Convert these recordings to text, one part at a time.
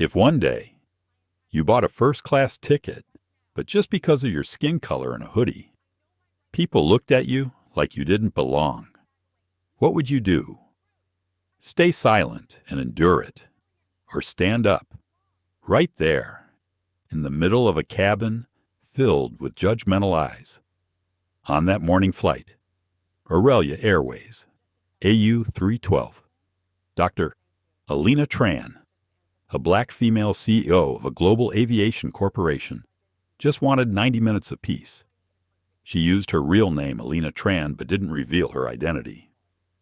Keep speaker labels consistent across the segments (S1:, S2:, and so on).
S1: If one day you bought a first-class ticket, but just because of your skin color and a hoodie, people looked at you like you didn't belong, what would you do? Stay silent and endure it, or stand up, right there, in the middle of a cabin filled with judgmental eyes? On that morning flight, Aurelia Airways, AU 312, Dr. Elena Tran, a black female CEO of a global aviation corporation, just wanted 90 minutes apiece. She used her real name, Elena Tran, but didn't reveal her identity.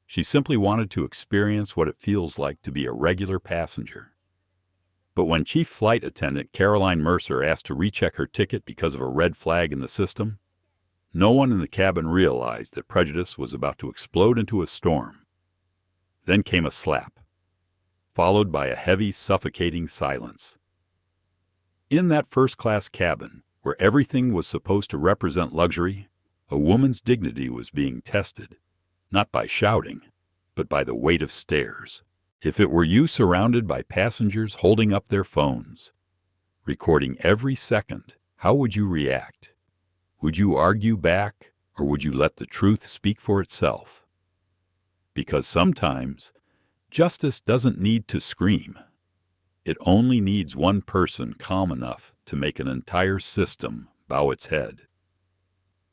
S1: She simply wanted to experience what it feels like to be a regular passenger. But when Chief Flight Attendant Caroline Mercer asked to recheck her ticket because of a red flag in the system, no one in the cabin realized that prejudice was about to explode into a storm. Then came a slap, followed by a heavy, suffocating silence. In that first-class cabin, where everything was supposed to represent luxury, a woman's dignity was being tested, not by shouting, but by the weight of stares. If it were you surrounded by passengers holding up their phones, recording every second, how would you react? Would you argue back, or would you let the truth speak for itself? Because sometimes, justice doesn't need to scream. It only needs one person calm enough to make an entire system bow its head.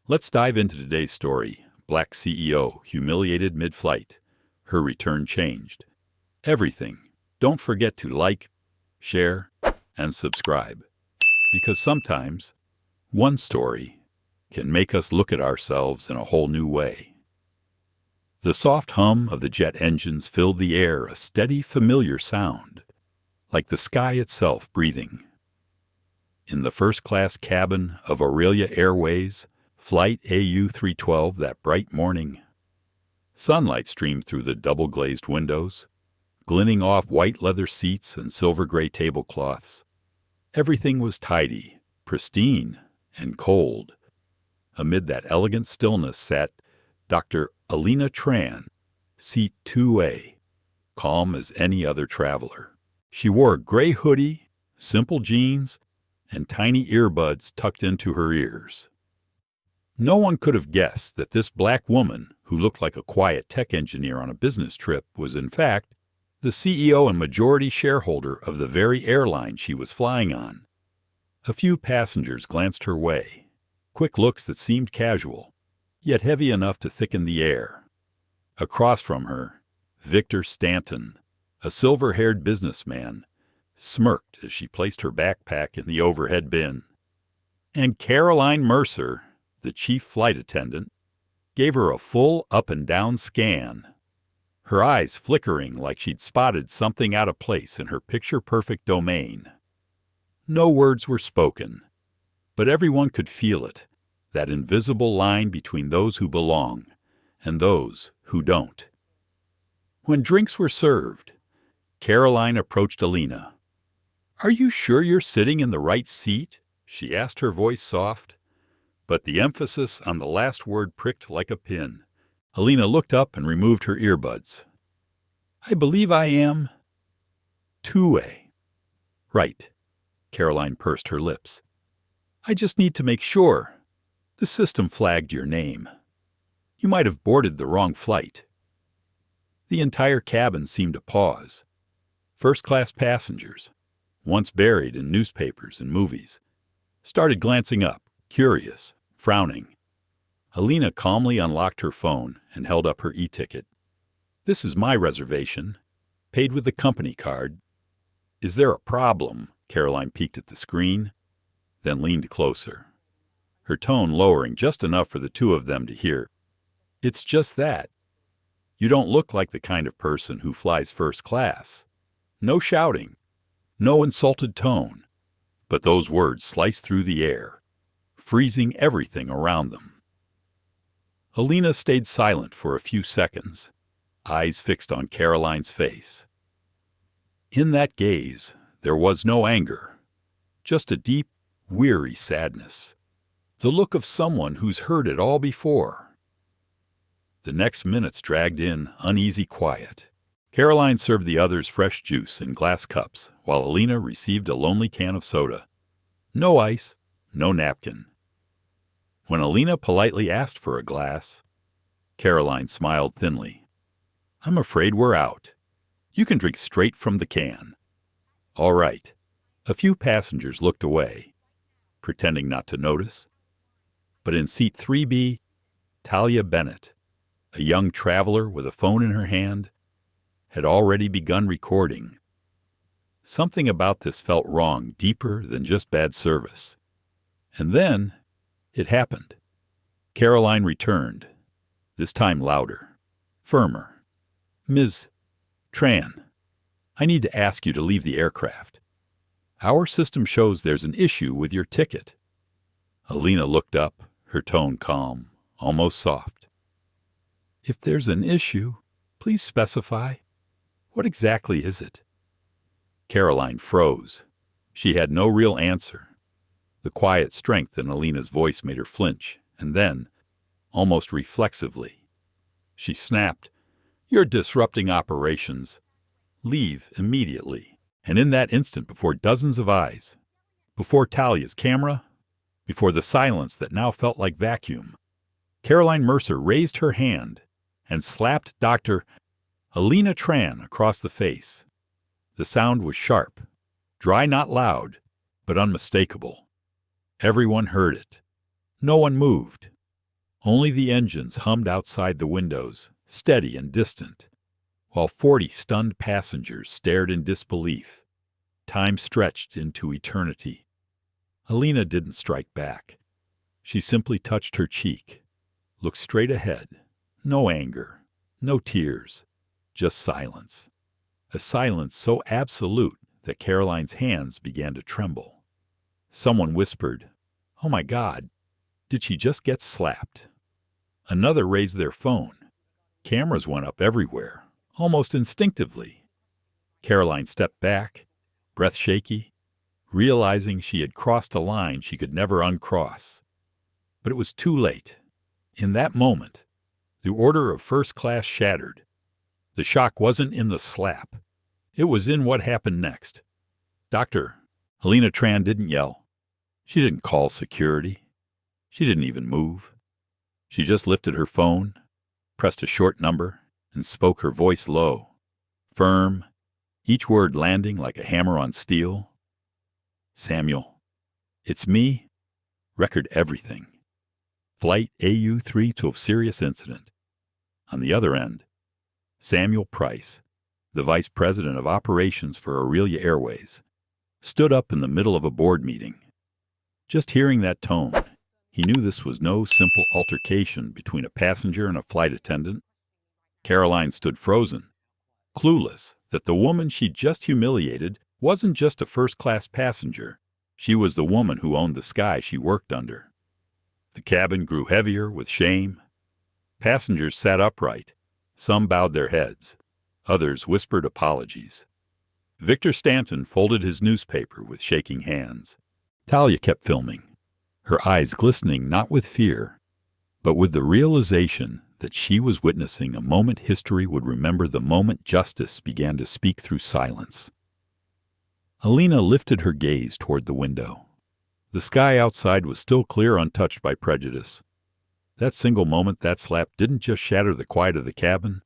S1: Let's dive into today's story, Black CEO Humiliated Mid Flight. Her return changed everything. Don't forget to like, share, and subscribe, because sometimes one story can make us look at ourselves in a whole new way. The soft hum of the jet engines filled the air, a steady, familiar sound, like the sky itself breathing. In the first-class cabin of Aurelia Airways, Flight AU 312 that bright morning, sunlight streamed through the double-glazed windows, glinting off white leather seats and silver-gray tablecloths. Everything was tidy, pristine, and cold. Amid that elegant stillness sat Dr. Elena Tran, seat 2A, calm as any other traveler. She wore a gray hoodie, simple jeans, and tiny earbuds tucked into her ears. No one could have guessed that this black woman, who looked like a quiet tech engineer on a business trip, was in fact the CEO and majority shareholder of the very airline she was flying on. A few passengers glanced her way, quick looks that seemed casual, yet heavy enough to thicken the air. Across from her, Victor Stanton, a silver-haired businessman, smirked as she placed her backpack in the overhead bin. And Caroline Mercer, the chief flight attendant, gave her a full up-and-down scan, her eyes flickering like she'd spotted something out of place in her picture-perfect domain. No words were spoken, but everyone could feel it, that invisible line between those who belong and those who don't. When drinks were served, Caroline approached Elena. "Are you sure you're sitting in the right seat?" she asked, her voice soft, but the emphasis on the last word pricked like a pin. Elena looked up and removed her earbuds. "I believe I am 2A. "Right." Caroline pursed her lips. "I just need to make sure. The system flagged your name. You might have boarded the wrong flight." The entire cabin seemed to pause. First-class passengers, once buried in newspapers and movies, started glancing up, curious, frowning. Elena calmly unlocked her phone and held up her e-ticket. "This is my reservation, paid with the company card." "Is there a problem?" Caroline peeked at the screen, then leaned closer, her tone lowering just enough for the two of them to hear. "It's just that. You don't look like the kind of person who flies first class." No shouting, no insulted tone, but those words sliced through the air, freezing everything around them. Elena stayed silent for a few seconds, eyes fixed on Caroline's face. In that gaze, there was no anger, just a deep, weary sadness, the look of someone who's heard it all before. The next minutes dragged in uneasy quiet. Caroline served the others fresh juice in glass cups, while Elena received a lonely can of soda. No ice, no napkin. When Elena politely asked for a glass, Caroline smiled thinly. "I'm afraid we're out. You can drink straight from the can." "All right." A few passengers looked away, pretending not to notice. But in seat 3B, Talia Bennett, a young traveler with a phone in her hand, had already begun recording. Something about this felt wrong, deeper than just bad service. And then it happened. Caroline returned, this time louder, firmer. "Ms. Tran, I need to ask you to leave the aircraft. Our system shows there's an issue with your ticket." Elena looked up, her tone calm, almost soft. "If there's an issue, please specify. What exactly is it?" Caroline froze. She had no real answer. The quiet strength in Elena's voice made her flinch, and then, almost reflexively, she snapped, "You're disrupting operations. Leave immediately." And in that instant, before dozens of eyes, before Talia's camera, before the silence that now felt like vacuum, Caroline Mercer raised her hand and slapped Dr. Elena Tran across the face. The sound was sharp, dry, not loud, but unmistakable. Everyone heard it. No one moved. Only the engines hummed outside the windows, steady and distant, while 40 stunned passengers stared in disbelief. Time stretched into eternity. Elena didn't strike back. She simply touched her cheek, looked straight ahead. No anger, no tears, just silence. A silence so absolute that Caroline's hands began to tremble. Someone whispered, "Oh my God, did she just get slapped?" Another raised their phone. Cameras went up everywhere, almost instinctively. Caroline stepped back, breath shaky, realizing she had crossed a line she could never uncross. But it was too late. In that moment, the order of first class shattered. The shock wasn't in the slap. It was in what happened next. Dr. Elena Tran didn't yell. She didn't call security. She didn't even move. She just lifted her phone, pressed a short number, and spoke her voice low, firm, each word landing like a hammer on steel. "Samuel, it's me. Record everything. Flight AU-312 serious incident." On the other end, Samuel Price, the vice president of operations for Aurelia Airways, stood up in the middle of a board meeting. Just hearing that tone, he knew this was no simple altercation between a passenger and a flight attendant. Caroline stood frozen, clueless that the woman she'd just humiliated wasn't just a first-class passenger. She was the woman who owned the sky she worked under. The cabin grew heavier with shame. Passengers sat upright. Some bowed their heads. Others whispered apologies. Victor Stanton folded his newspaper with shaking hands. Talia kept filming, her eyes glistening not with fear, but with the realization that she was witnessing a moment history would remember, the moment justice began to speak through silence. Elena lifted her gaze toward the window. The sky outside was still clear, untouched by prejudice. That single moment, that slap, didn't just shatter the quiet of the cabin.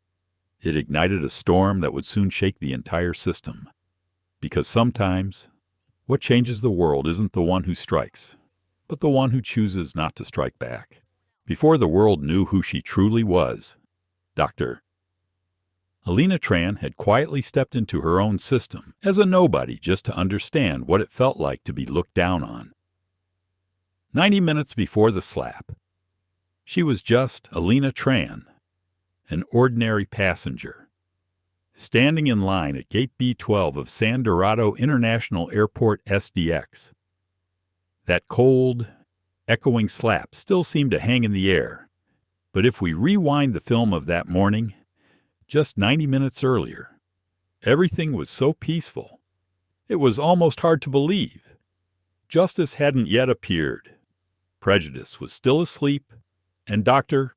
S1: It ignited a storm that would soon shake the entire system. Because sometimes, what changes the world isn't the one who strikes, but the one who chooses not to strike back. Before the world knew who she truly was, Dr. Elena Tran had quietly stepped into her own system as a nobody, just to understand what it felt like to be looked down on. 90 minutes before the slap, she was just Elena Tran, an ordinary passenger, standing in line at Gate B12 of San Dorado International Airport SDX. That cold, echoing slap still seemed to hang in the air, but if we rewind the film of that morning, just 90 minutes earlier, everything was so peaceful. It was almost hard to believe. Justice hadn't yet appeared. Prejudice was still asleep, and Dr.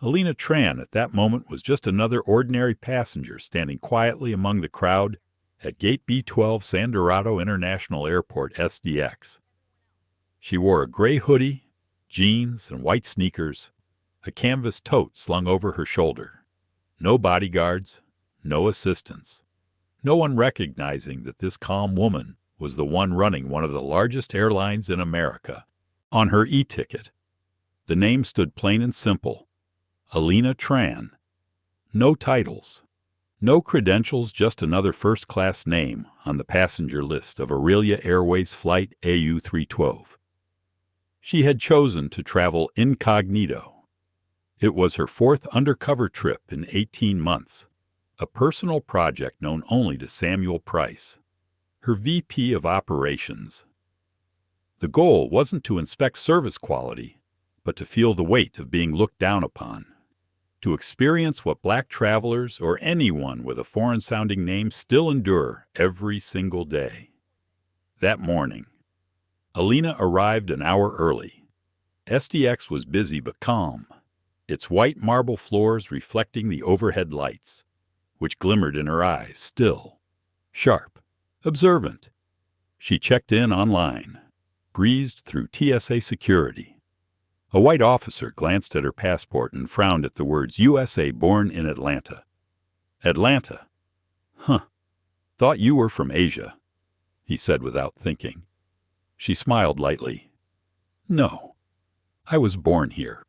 S1: Elena Tran at that moment was just another ordinary passenger standing quietly among the crowd at Gate B12 San Dorado International Airport SDX. She wore a gray hoodie, jeans, and white sneakers, a canvas tote slung over her shoulder. No bodyguards, no assistants. No one recognizing that this calm woman was the one running one of the largest airlines in America. On her e-ticket, the name stood plain and simple: Elena Tran. No titles, no credentials, just another first-class name on the passenger list of Aurelia Airways Flight AU312. She had chosen to travel incognito. It was her fourth undercover trip in 18 months, a personal project known only to Samuel Price, her VP of Operations. The goal wasn't to inspect service quality, but to feel the weight of being looked down upon, to experience what black travelers or anyone with a foreign-sounding name still endure every single day. That morning, Elena arrived an hour early. SDX was busy but calm, its white marble floors reflecting the overhead lights, which glimmered in her eyes, still, sharp, observant. She checked in online, breezed through TSA security. A white officer glanced at her passport and frowned at the words USA born in Atlanta. Atlanta? Huh. Thought you were from Asia, he said without thinking. She smiled lightly. No, I was born here,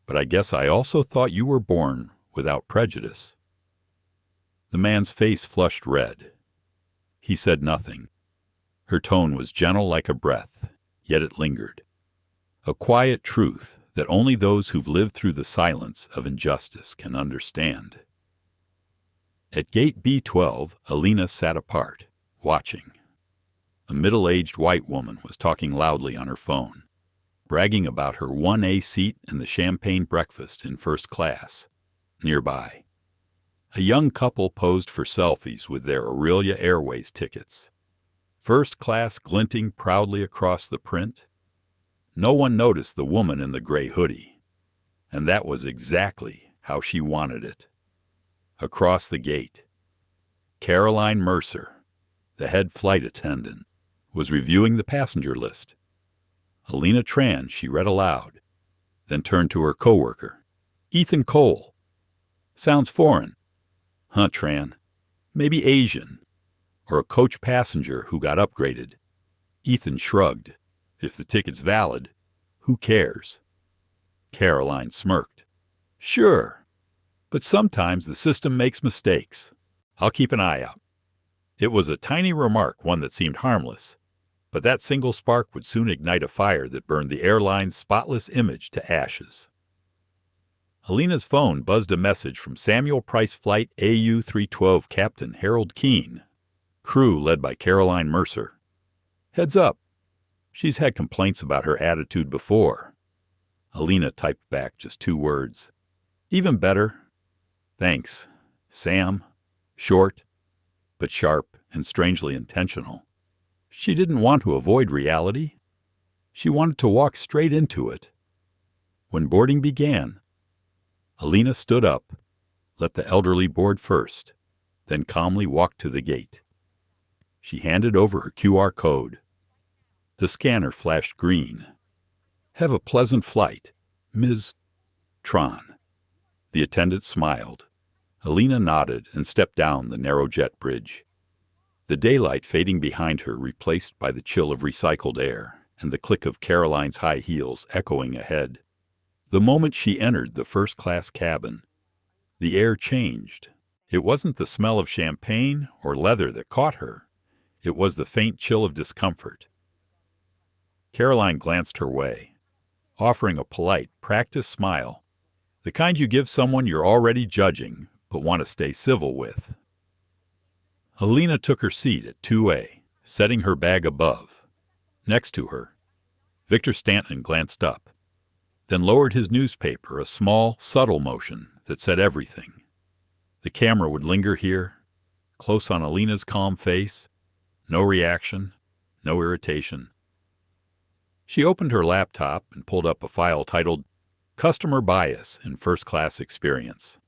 S1: but I guess I also thought you were born without prejudice. The man's face flushed red. He said nothing. Her tone was gentle like a breath, yet it lingered. A quiet truth that only those who've lived through the silence of injustice can understand. At Gate B12, Elena sat apart, watching. A middle-aged white woman was talking loudly on her phone, bragging about her 1A seat and the champagne breakfast in first class. Nearby, a young couple posed for selfies with their Aurelia Airways tickets, first class glinting proudly across the print. No one noticed the woman in the gray hoodie, and that was exactly how she wanted it. Across the gate, Caroline Mercer, the head flight attendant, was reviewing the passenger list. Elena Tran, she read aloud, then turned to her coworker. Ethan Cole. Sounds foreign. Huh, Tran? Maybe Asian, or a coach passenger who got upgraded. Ethan shrugged. If the ticket's valid, who cares? Caroline smirked. Sure, but sometimes the system makes mistakes. I'll keep an eye out. It was a tiny remark, one that seemed harmless, but that single spark would soon ignite a fire that burned the airline's spotless image to ashes. Elena's phone buzzed a message from Samuel Price Flight AU312 Captain Harold Keene, crew led by Caroline Mercer. Heads up. She's had complaints about her attitude before. Elena typed back just 2 words. Even better. Thanks, Sam. Short, but sharp and strangely intentional. She didn't want to avoid reality. She wanted to walk straight into it. When boarding began, Elena stood up, let the elderly board first, then calmly walked to the gate. She handed over her QR code. The scanner flashed green. Have a pleasant flight, Ms. Tran. The attendant smiled. Elena nodded and stepped down the narrow jet bridge. The daylight fading behind her, replaced by the chill of recycled air and the click of Caroline's high heels echoing ahead. The moment she entered the first-class cabin, the air changed. It wasn't the smell of champagne or leather that caught her. It was the faint chill of discomfort. Caroline glanced her way, offering a polite, practiced smile, the kind you give someone you're already judging but want to stay civil with. Elena took her seat at 2A, setting her bag above. Next to her, Victor Stanton glanced up, then lowered his newspaper, a small, subtle motion that said everything. The camera would linger here, close on Elena's calm face. No reaction, no irritation. She opened her laptop and pulled up a file titled Customer bias in first-class experience.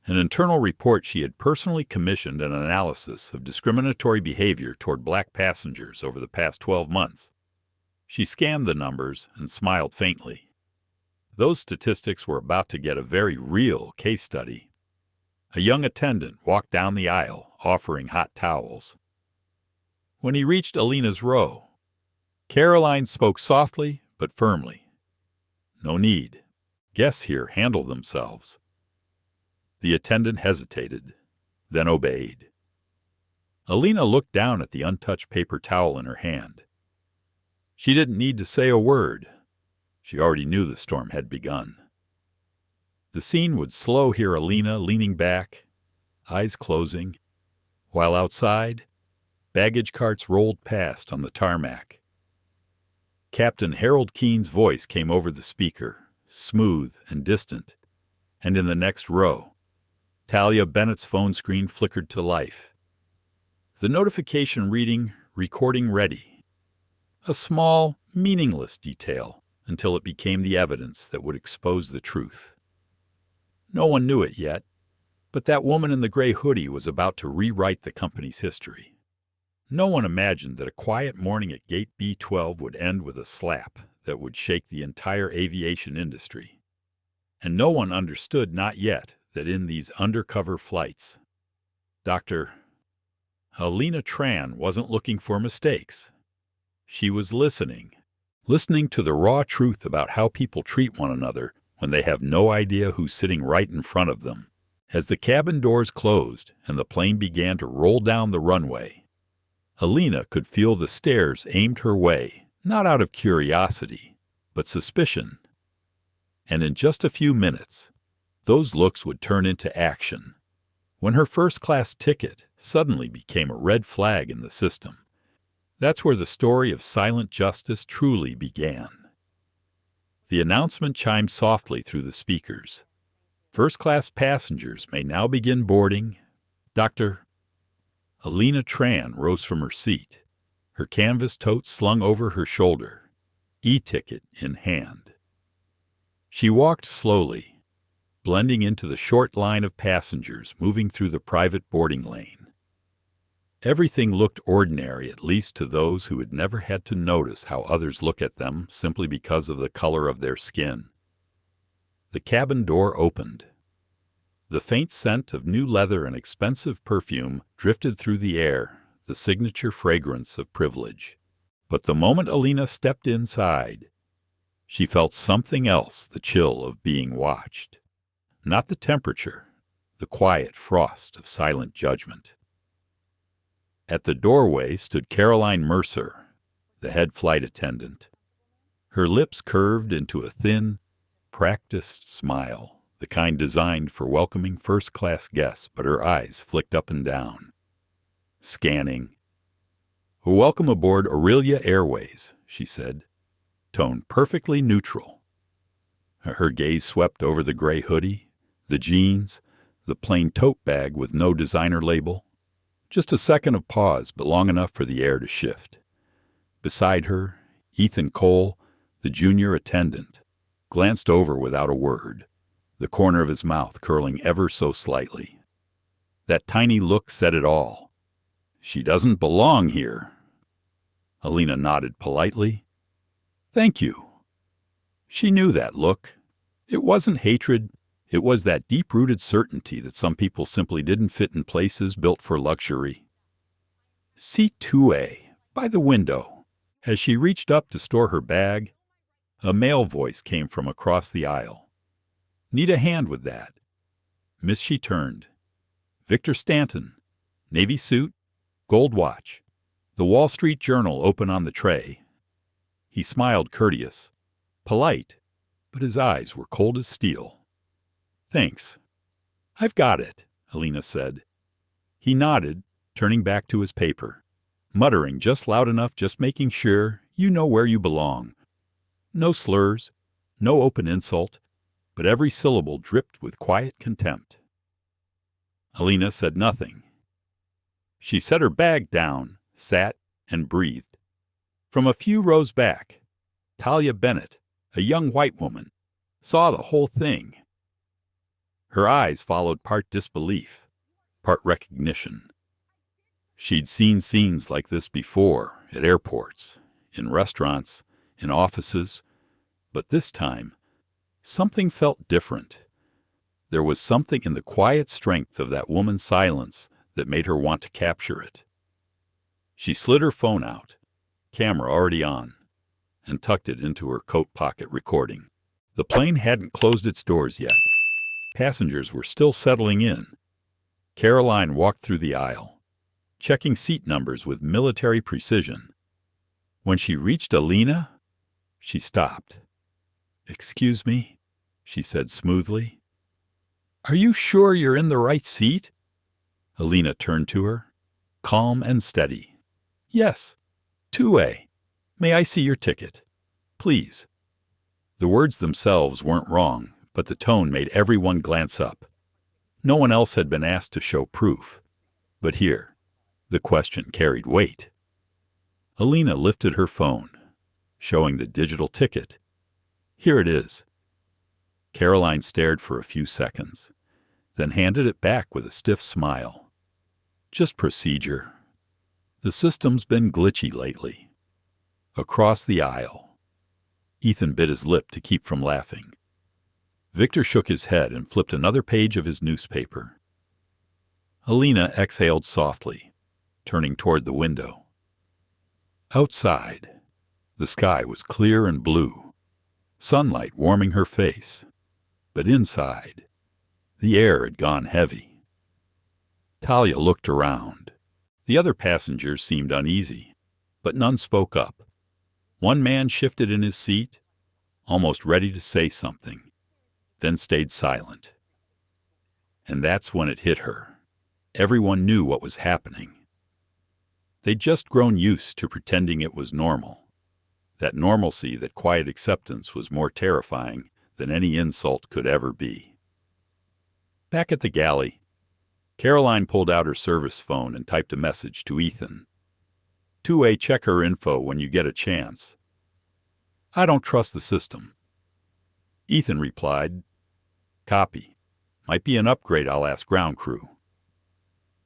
S1: An internal report she had personally commissioned an analysis of discriminatory behavior toward black passengers over the past 12 months. She scanned the numbers and smiled faintly. Those statistics were about to get a very real case study. A young attendant walked down the aisle, offering hot towels. When he reached Elena's row, Caroline spoke softly but firmly. "No need. Guests here handle themselves." The attendant hesitated, then obeyed. Elena looked down at the untouched paper towel in her hand. She didn't need to say a word. She already knew the storm had begun. The scene would slow here, Elena leaning back, eyes closing, while outside, baggage carts rolled past on the tarmac. Captain Harold Keene's voice came over the speaker, smooth and distant, and in the next row, Talia Bennett's phone screen flickered to life. The notification reading, "Recording ready." A small, meaningless detail until it became the evidence that would expose the truth. No one knew it yet, but that woman in the gray hoodie was about to rewrite the company's history. No one imagined that a quiet morning at Gate B12 would end with a slap that would shake the entire aviation industry. And no one understood, not yet, that in these undercover flights, Dr. Elena Tran wasn't looking for mistakes. She was listening to the raw truth about how people treat one another when they have no idea who's sitting right in front of them. As the cabin doors closed and the plane began to roll down the runway, Elena could feel the stares aimed her way, not out of curiosity, but suspicion. And in just a few minutes, those looks would turn into action. When her first-class ticket suddenly became a red flag in the system, that's where the story of silent justice truly began. The announcement chimed softly through the speakers. First-class passengers may now begin boarding. Dr. Elena Tran rose from her seat, her canvas tote slung over her shoulder, e-ticket in hand. She walked slowly, blending into the short line of passengers moving through the private boarding lane. Everything looked ordinary, at least to those who had never had to notice how others look at them simply because of the color of their skin. The cabin door opened. The faint scent of new leather and expensive perfume drifted through the air, the signature fragrance of privilege. But the moment Elena stepped inside, she felt something else, the chill of being watched. Not the temperature, the quiet frost of silent judgment. At the doorway stood Caroline Mercer, the head flight attendant. Her lips curved into a thin, practiced smile, the kind designed for welcoming first-class guests, but her eyes flicked up and down. Scanning. "Welcome aboard Aurelia Airways," she said, tone perfectly neutral. Her gaze swept over the gray hoodie, the jeans, the plain tote bag with no designer label. Just a second of pause, but long enough for the air to shift. Beside her, Ethan Cole, the junior attendant, glanced over without a word, the corner of his mouth curling ever so slightly. That tiny look said it all. "She doesn't belong here." Elena nodded politely. "Thank you." She knew that look. It wasn't hatred. It was that deep-rooted certainty that some people simply didn't fit in places built for luxury. Seat 2A, by the window. As she reached up to store her bag, a male voice came from across the aisle. "Need a hand with that." Miss, she turned. Victor Stanton, navy suit, gold watch, the Wall Street Journal open on the tray. He smiled courteous, polite, but his eyes were cold as steel. "Thanks. I've got it," Elena said. He nodded, turning back to his paper, muttering just loud enough, just making sure you know where you belong. No slurs, no open insult, but every syllable dripped with quiet contempt. Elena said nothing. She set her bag down, sat, and breathed. From a few rows back, Talia Bennett, a young white woman, saw the whole thing. Her eyes followed part disbelief, part recognition. She'd seen scenes like this before at airports, in restaurants, in offices, but this time, something felt different. There was something in the quiet strength of that woman's silence that made her want to capture it. She slid her phone out, camera already on, and tucked it into her coat pocket, recording. The plane hadn't closed its doors yet. Passengers were still settling in. Caroline walked through the aisle, checking seat numbers with military precision. When she reached Elena, she stopped. "Excuse me," she said smoothly. "Are you sure you're in the right seat?" Elena turned to her, calm and steady. "Yes, 2A. May I see your ticket? Please." The words themselves weren't wrong, but the tone made everyone glance up. No one else had been asked to show proof, but here, the question carried weight. Elena lifted her phone, showing the digital ticket. "Here it is." Caroline stared for a few seconds, then handed it back with a stiff smile. "Just procedure. The system's been glitchy lately." Across the aisle, Ethan bit his lip to keep from laughing. Victor shook his head and flipped another page of his newspaper. Elena exhaled softly, turning toward the window. Outside, the sky was clear and blue, sunlight warming her face. But inside, the air had gone heavy. Talia looked around. The other passengers seemed uneasy, but none spoke up. One man shifted in his seat, almost ready to say something, then stayed silent. And that's when it hit her. Everyone knew what was happening. They'd just grown used to pretending it was normal. That normalcy, that quiet acceptance, was more terrifying than any insult could ever be. Back at the galley, Caroline pulled out her service phone and typed a message to Ethan. 2A, check her info when you get a chance. I don't trust the system. Ethan replied, Copy. Might be an upgrade, I'll ask ground crew.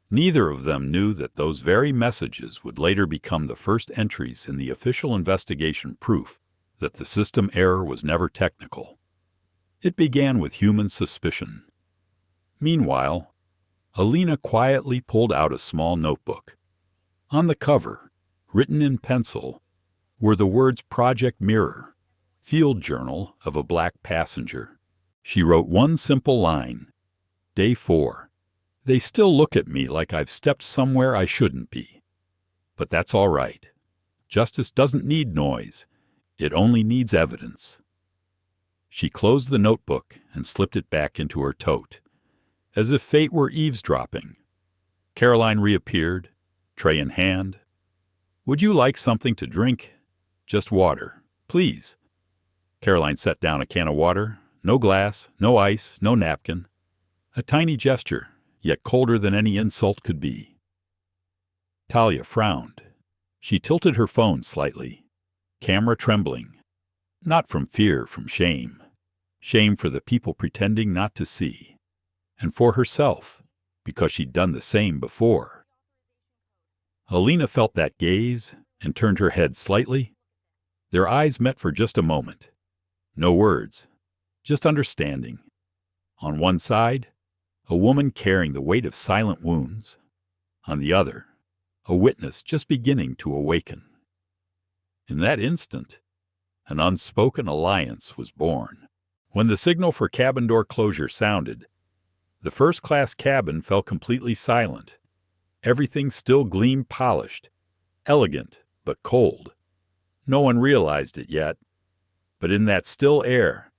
S1: Neither of them knew that those very messages would later become the first entries in the official investigation, proof that the system error was never technical. It began with human suspicion. Meanwhile, Elena quietly pulled out a small notebook. On the cover, written in pencil, were the words Project Mirror, Field Journal of a Black Passenger. She wrote one simple line, Day 4. They still look at me like I've stepped somewhere I shouldn't be. But that's all right. Justice doesn't need noise. It only needs evidence. She closed the notebook and slipped it back into her tote, as if fate were eavesdropping. Caroline reappeared, tray in hand. Would you like something to drink? Just water, please. Caroline set down a can of water, no glass, no ice, no napkin. A tiny gesture, yet colder than any insult could be. Talia frowned. She tilted her phone slightly, camera trembling. Not from fear, from shame. Shame for the people pretending not to see. And for herself, because she'd done the same before. Elena felt that gaze and turned her head slightly. Their eyes met for just a moment. No words, just understanding. On one side, a woman carrying the weight of silent wounds. On the other, a witness just beginning to awaken. In that instant, an unspoken alliance was born. When the signal for cabin door closure sounded, the first-class cabin fell completely silent. Everything still gleamed polished, elegant, but cold. No one realized it yet, but in that still air,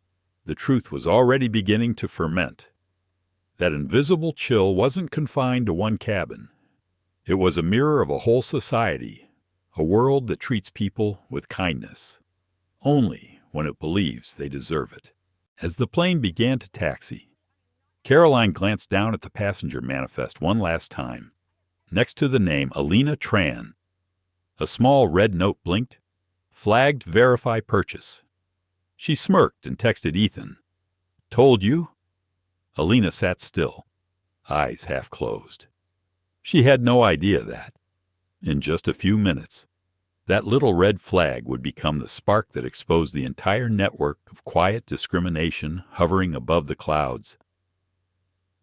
S1: the truth was already beginning to ferment. That invisible chill wasn't confined to one cabin. It was a mirror of a whole society, a world that treats people with kindness, only when it believes they deserve it. As the plane began to taxi, Caroline glanced down at the passenger manifest one last time. Next to the name Elena Tran, a small red note blinked, flagged Verify Purchase. She smirked and texted Ethan, Told you? Elena sat still, eyes half closed. She had no idea that, in just a few minutes, that little red flag would become the spark that exposed the entire network of quiet discrimination hovering above the clouds.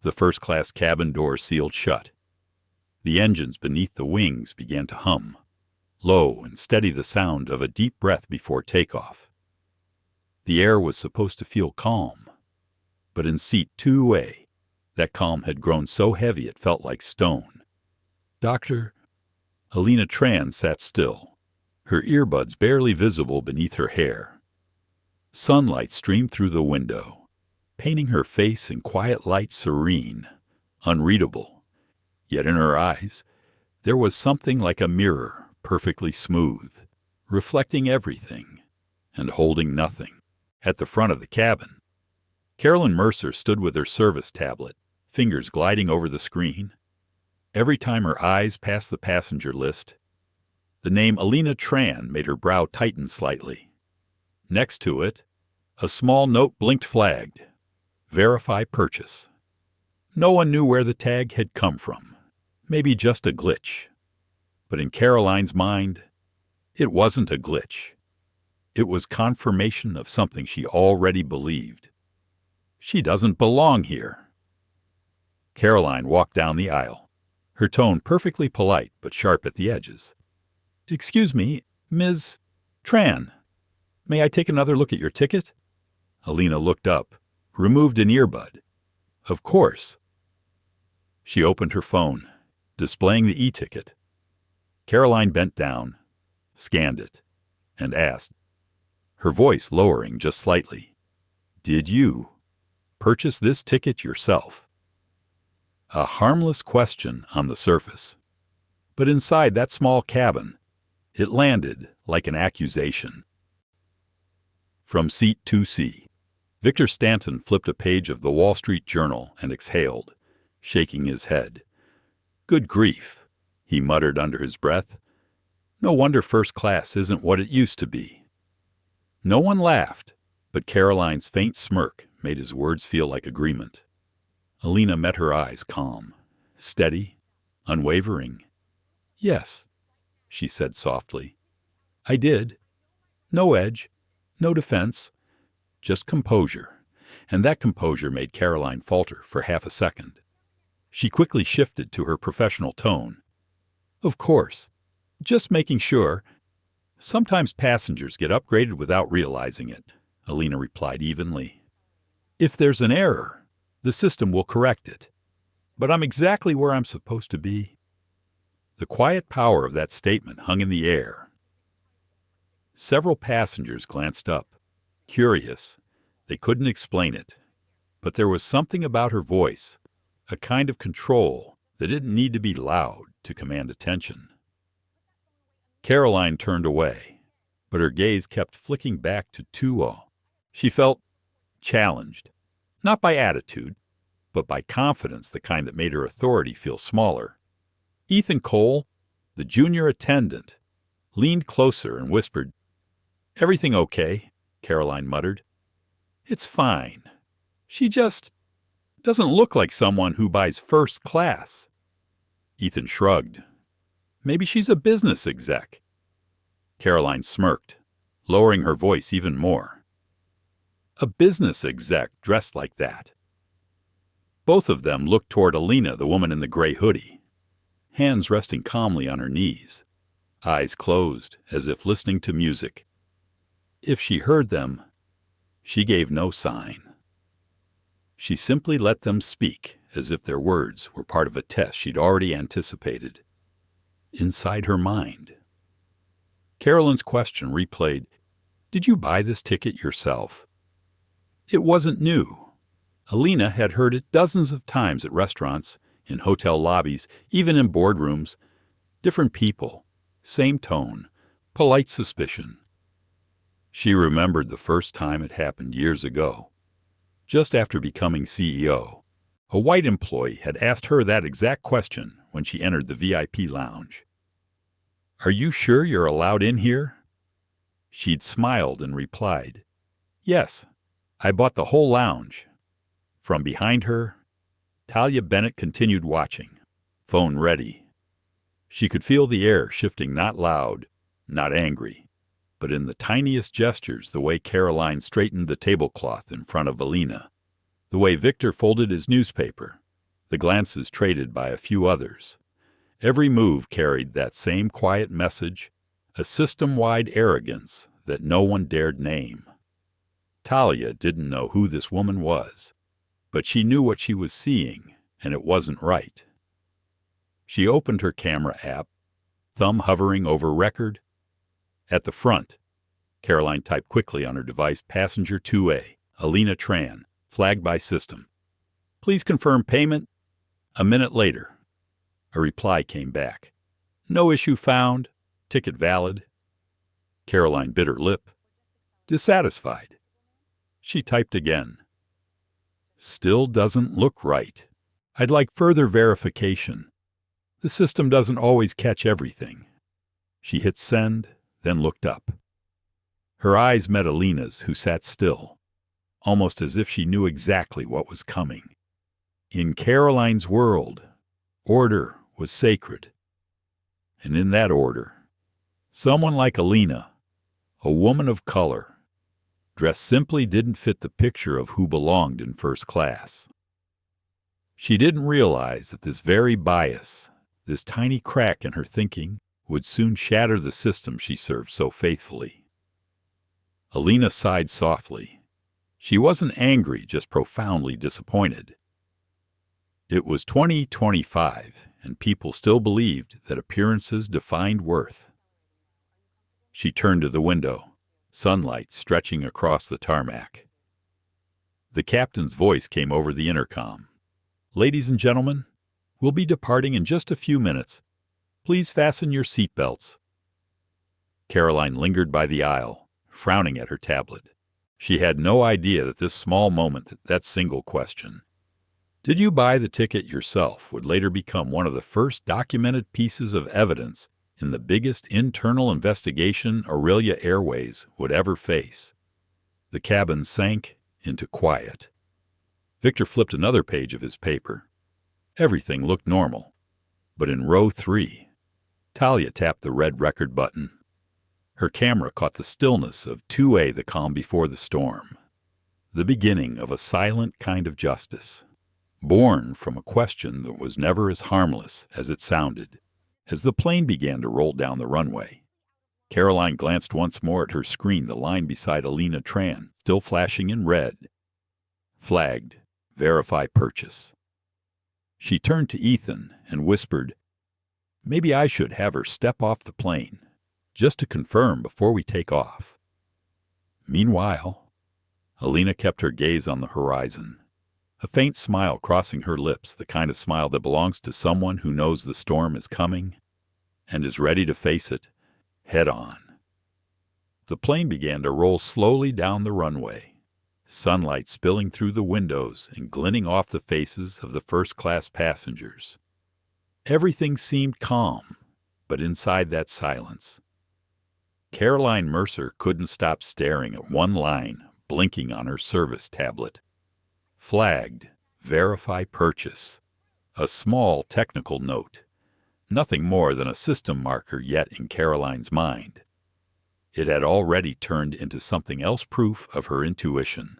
S1: The first-class cabin door sealed shut. The engines beneath the wings began to hum, low and steady, the sound of a deep breath before takeoff. The air was supposed to feel calm, but in seat 2A, that calm had grown so heavy it felt like stone. Dr. Elena Tran sat still, her earbuds barely visible beneath her hair. Sunlight streamed through the window, painting her face in quiet light, serene, unreadable. Yet in her eyes, there was something like a mirror, perfectly smooth, reflecting everything and holding nothing. At the front of the cabin, Carolyn Mercer stood with her service tablet, fingers gliding over the screen. Every time her eyes passed the passenger list, the name Elena Tran made her brow tighten slightly. Next to it, a small note blinked, flagged, "Verify purchase." No one knew where the tag had come from. Maybe just a glitch. But in Caroline's mind, it wasn't a glitch. It was confirmation of something she already believed. She doesn't belong here. Caroline walked down the aisle, her tone perfectly polite but sharp at the edges. "Excuse me, Ms. Tran, may I take another look at your ticket?" Elena looked up, removed an earbud. "Of course." She opened her phone, displaying the e-ticket. Caroline bent down, scanned it, and asked, her voice lowering just slightly, "Did you purchase this ticket yourself?" A harmless question on the surface, but inside that small cabin, it landed like an accusation. From seat 2C, Victor Stanton flipped a page of the Wall Street Journal and exhaled, shaking his head. "Good grief," he muttered under his breath. "No wonder first class isn't what it used to be." No one laughed, but Caroline's faint smirk made his words feel like agreement. Elena met her eyes calm, steady, unwavering. "Yes," she said softly. "I did. No edge, no defense, just composure." And that composure made Caroline falter for half a second. She quickly shifted to her professional tone. "Of course. Just making sure. Sometimes passengers get upgraded without realizing it," Elena replied evenly. "If there's an error, the system will correct it. But I'm exactly where I'm supposed to be." The quiet power of that statement hung in the air. Several passengers glanced up, curious. They couldn't explain it. But there was something about her voice, a kind of control that didn't need to be loud to command attention. Caroline turned away, but her gaze kept flicking back to 2O. She felt challenged, not by attitude, but by confidence, the kind that made her authority feel smaller. Ethan Cole, the junior attendant, leaned closer and whispered, "Everything okay?" Caroline muttered. "It's fine. She just doesn't look like someone who buys first class." Ethan shrugged. "Maybe she's a business exec." Caroline smirked, lowering her voice even more. "A business exec dressed like that." Both of them looked toward Elena, the woman in the gray hoodie, hands resting calmly on her knees, eyes closed as if listening to music. If she heard them, she gave no sign. She simply let them speak as if their words were part of a test she'd already anticipated. Inside her mind, Carolyn's question replayed, "Did you buy this ticket yourself?" It wasn't new. Elena had heard it dozens of times at restaurants, in hotel lobbies, even in boardrooms. Different people, same tone, polite suspicion. She remembered the first time it happened years ago. Just after becoming CEO, a white employee had asked her that exact question when she entered the VIP lounge. "Are you sure you're allowed in here?" She'd smiled and replied, "Yes, I bought the whole lounge, From behind her, Talia Bennett continued watching, phone ready. She could feel the air shifting, not loud, not angry, but in the tiniest gestures, the way Caroline straightened the tablecloth in front of Elena, the way Victor folded his newspaper, the glances traded by a few others. Every move carried that same quiet message, a system-wide arrogance that no one dared name. Talia didn't know who this woman was, but she knew what she was seeing, and it wasn't right. She opened her camera app, thumb hovering over record. At the front, Caroline typed quickly on her device, Passenger 2A, Elena Tran, flagged by system. Please confirm payment. A minute later, a reply came back. No issue found. Ticket valid. Caroline bit her lip. Dissatisfied. She typed again. Still doesn't look right. I'd like further verification. The system doesn't always catch everything. She hit send, then looked up. Her eyes met Elena's, who sat still, almost as if she knew exactly what was coming. In Caroline's world, order was sacred. And in that order, someone like Elena, a woman of color, dressed simply, didn't fit the picture of who belonged in first class. She didn't realize that this very bias, this tiny crack in her thinking, would soon shatter the system she served so faithfully. Elena sighed softly. She wasn't angry, just profoundly disappointed. It was 2025, and people still believed that appearances defined worth. She turned to the window, sunlight stretching across the tarmac. The captain's voice came over the intercom. Ladies and gentlemen, we'll be departing in just a few minutes. Please fasten your seatbelts. Caroline lingered by the aisle, frowning at her tablet. She had no idea that this small moment, that single question, did you buy the ticket yourself, would later become one of the first documented pieces of evidence in the biggest internal investigation Aurelia Airways would ever face. The cabin sank into quiet. Victor flipped another page of his paper. Everything looked normal. But in row 3, Talia tapped the red record button. Her camera caught the stillness of 2A, the calm before the storm. The beginning of a silent kind of justice, born from a question that was never as harmless as it sounded. As the plane began to roll down the runway, Caroline glanced once more at her screen, the line beside Elena Tran, still flashing in red. Flagged, verify purchase. She turned to Ethan and whispered, maybe I should have her step off the plane, just to confirm before we take off. Meanwhile, Elena kept her gaze on the horizon, a faint smile crossing her lips, the kind of smile that belongs to someone who knows the storm is coming and is ready to face it head on. The plane began to roll slowly down the runway, sunlight spilling through the windows and glinting off the faces of the first-class passengers. Everything seemed calm, but inside that silence, Caroline Mercer couldn't stop staring at one line blinking on her service tablet. Flagged, verify purchase. A small technical note. Nothing more than a system marker yet in Caroline's mind. It had already turned into something else, proof of her intuition.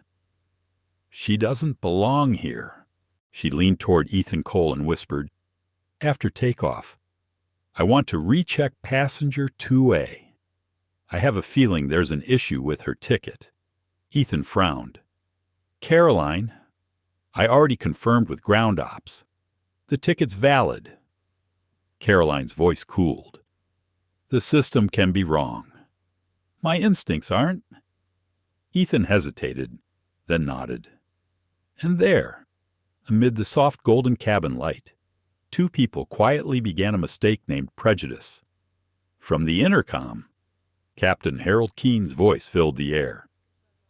S1: She doesn't belong here. She leaned toward Ethan Cole and whispered, after takeoff, I want to recheck passenger 2A. I have a feeling there's an issue with her ticket. Ethan frowned. Caroline, I already confirmed with ground ops. The ticket's valid. Caroline's voice cooled. The system can be wrong. My instincts aren't. Ethan hesitated, then nodded. And there, amid the soft golden cabin light, 2 people quietly began a mistake named prejudice. From the intercom, Captain Harold Keene's voice filled the air.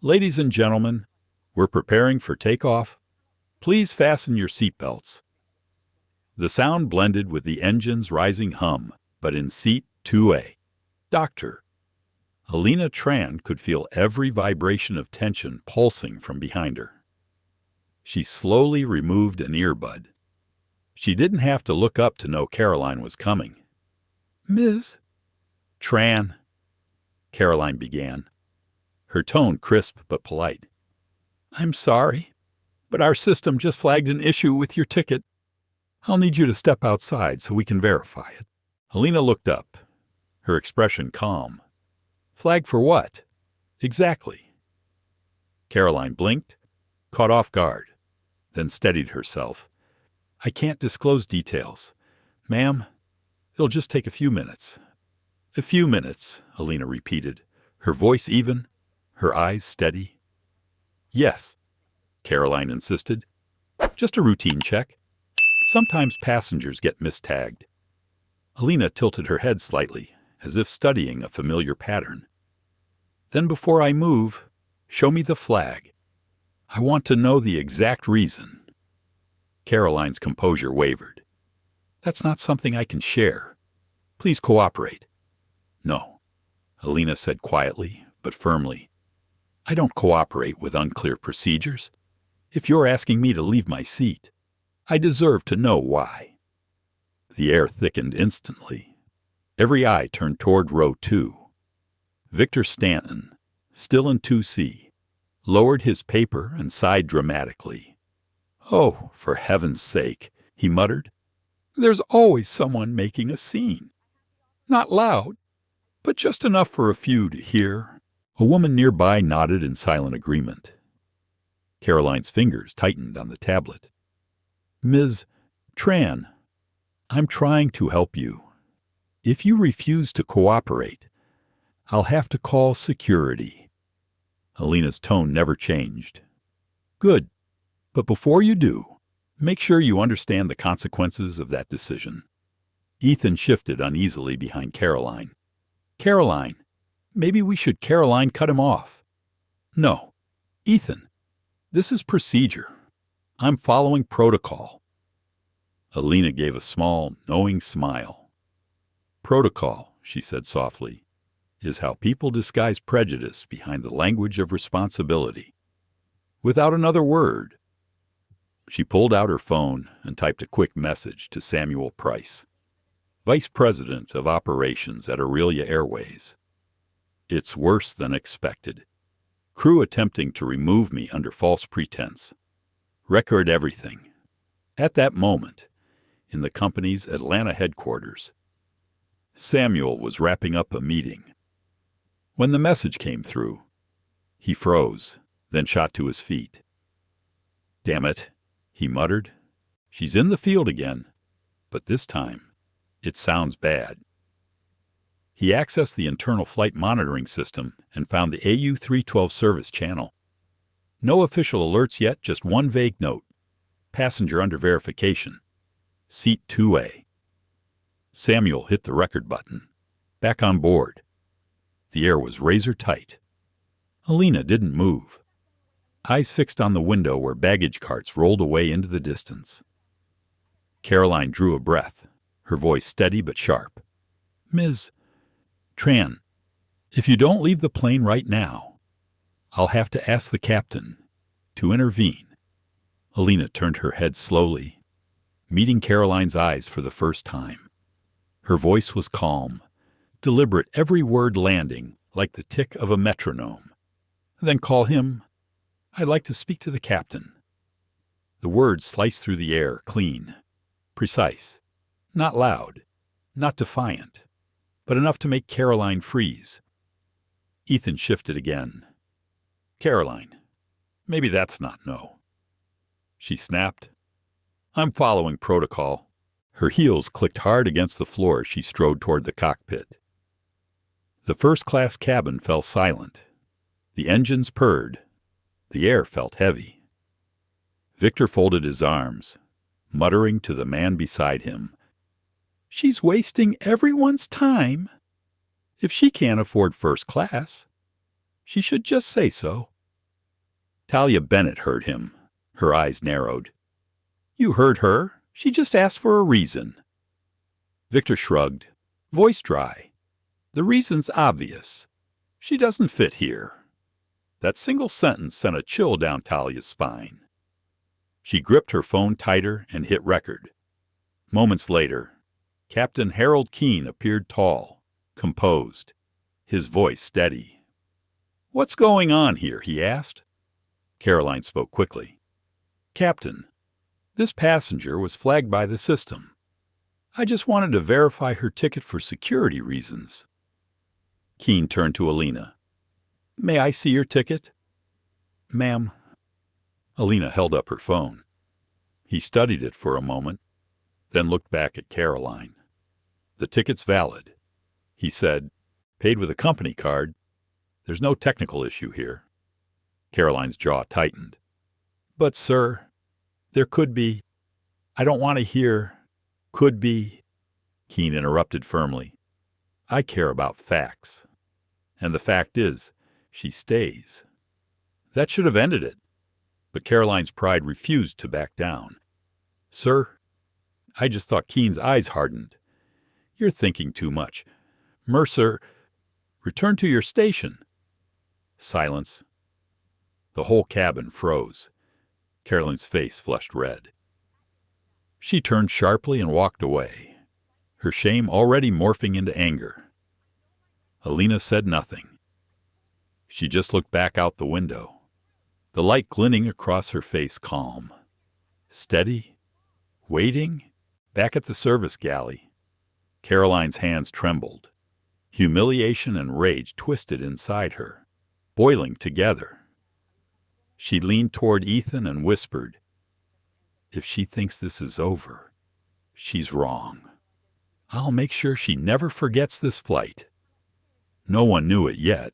S1: Ladies and gentlemen, we're preparing for takeoff. Please fasten your seatbelts. The sound blended with the engine's rising hum, but in seat 2A, Dr. Elena Tran could feel every vibration of tension pulsing from behind her. She slowly removed an earbud. She didn't have to look up to know Caroline was coming. "Ms.
S2: Tran," Caroline began, her tone crisp but polite.
S1: "I'm sorry, but our system just flagged an issue with your ticket. I'll need you to step outside so we can verify it."
S2: Elena looked up, her expression calm.
S1: "Flag for what?"
S2: "Exactly." Caroline blinked, caught off guard, then steadied herself.
S1: "I can't disclose details. Ma'am, it'll just take a few minutes."
S2: "A few minutes," Elena repeated, her voice even, her eyes steady.
S1: "Yes,"
S2: Caroline insisted. "Just a routine check. Sometimes passengers get mistagged." Elena tilted her head slightly, as if studying a familiar pattern.
S1: "Then before I move, show me the flag. I want to know the exact reason."
S2: Caroline's composure wavered.
S1: "That's not something I can share. Please cooperate."
S2: "No," Elena said quietly but firmly.
S1: "I don't cooperate with unclear procedures. If you're asking me to leave my seat, I deserve to know why."
S2: The air thickened instantly. Every eye turned toward row 2. Victor Stanton, still in 2C, lowered his paper and sighed dramatically.
S1: "Oh, for heaven's sake," he muttered. "There's always someone making a scene. Not loud, but just enough for a few to hear."
S2: A woman nearby nodded in silent agreement. Caroline's fingers tightened on the tablet.
S1: "Ms.
S2: Tran, I'm trying to help you. If you refuse to cooperate, I'll have to call security." Elena's tone never changed.
S1: "Good. But before you do,
S2: make sure you understand the consequences of that decision." Ethan shifted uneasily behind Caroline.
S1: "Caroline, maybe we should Caroline cut him off."
S2: "No. Ethan, this is procedure. I'm following protocol." Elena gave a small, knowing smile. "Protocol," she said softly, "is how people disguise prejudice behind the language of responsibility. Without another word." She pulled out her phone and typed a quick message to Samuel Price, Vice President of Operations at Aurelia Airways. "It's worse than expected. Crew attempting to remove me under false pretense. Record everything. At that moment, in the company's Atlanta headquarters." Samuel was wrapping up a meeting. When the message came through, he froze, then shot to his feet. "Damn it," he muttered. "She's in the field again, but this time it sounds bad." He accessed the internal flight monitoring system and found the AU-312 service channel. No official alerts yet, just one vague note. "Passenger under verification. Seat 2A." Samuel hit the record button. Back on board. The air was razor tight. Elena didn't move, eyes fixed on the window where baggage carts rolled away into the distance. Caroline drew a breath, her voice steady but sharp.
S1: "Ms.
S2: Tran, if you don't leave the plane right now, I'll have to ask the captain to intervene." Elena turned her head slowly, meeting Caroline's eyes for the first time. Her voice was calm, deliberate, every word landing like the tick of a metronome.
S1: "Then call him. I'd like to speak to the captain."
S2: The words sliced through the air, clean, precise, not loud, not defiant, but enough to make Caroline freeze. Ethan shifted again. "Caroline, maybe that's not no." She snapped. "I'm following protocol." Her heels clicked hard against the floor as she strode toward the cockpit. The first-class cabin fell silent. The engines purred. The air felt heavy. Victor folded his arms, muttering to the man beside him,
S1: "She's wasting everyone's time. If she can't afford first class, she should just say so."
S2: Talia Bennett heard him. Her eyes narrowed.
S1: "You heard her. She just asked for a reason."
S2: Victor shrugged, voice dry. "The reason's obvious. She doesn't fit here." That single sentence sent a chill down Talia's spine.
S1: She gripped her phone tighter and hit record. Moments later, Captain Harold Keene appeared tall, composed, his voice steady. "What's going on here?" he asked. Caroline spoke quickly. "Captain, this passenger was flagged by the system. I just wanted to verify her ticket for security reasons." Keene turned to Elena. "May I see your ticket?" "Ma'am." Elena held up her phone. He studied it for a moment, then looked back at Caroline. "The ticket's valid," he said. "Paid with a company card. There's no technical issue here." Caroline's jaw tightened. "But, sir, there could be. I don't want to hear could be," Keene interrupted firmly. "I care about facts. And the fact is, she stays." That should have ended it. But Caroline's pride refused to back down. "Sir, I just thought." Keene's eyes hardened. "You're thinking too much. Mercer, return to your station." Silence. The whole cabin froze. Caroline's face flushed red. She turned sharply and walked away, her shame already morphing into anger. Elena said nothing. She just looked back out the window, the light glinting across her face calm. Steady, waiting, back at the service galley. Caroline's hands trembled. Humiliation and rage twisted inside her, boiling together. She leaned toward Ethan and whispered, "If she thinks this is over, she's wrong. I'll make sure she never forgets this flight." No one knew it yet,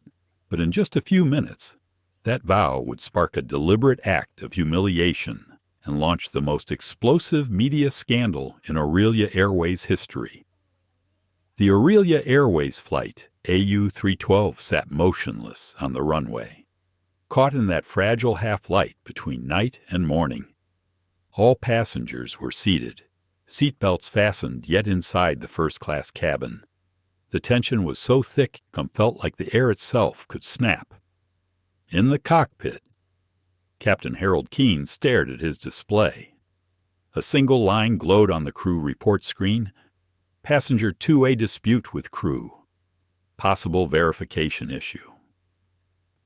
S1: but in just a few minutes, that vow would spark a deliberate act of humiliation and launch the most explosive media scandal in Aurelia Airways history. The Aurelia Airways flight, AU-312, sat motionless on the runway, caught in that fragile half-light between night and morning. All passengers were seated, seatbelts fastened yet inside the first-class cabin. The tension was so thick it felt like the air itself could snap. In the cockpit, Captain Harold Keene stared at his display. A single line glowed on the crew report screen. Passenger 2A dispute with crew. Possible verification issue.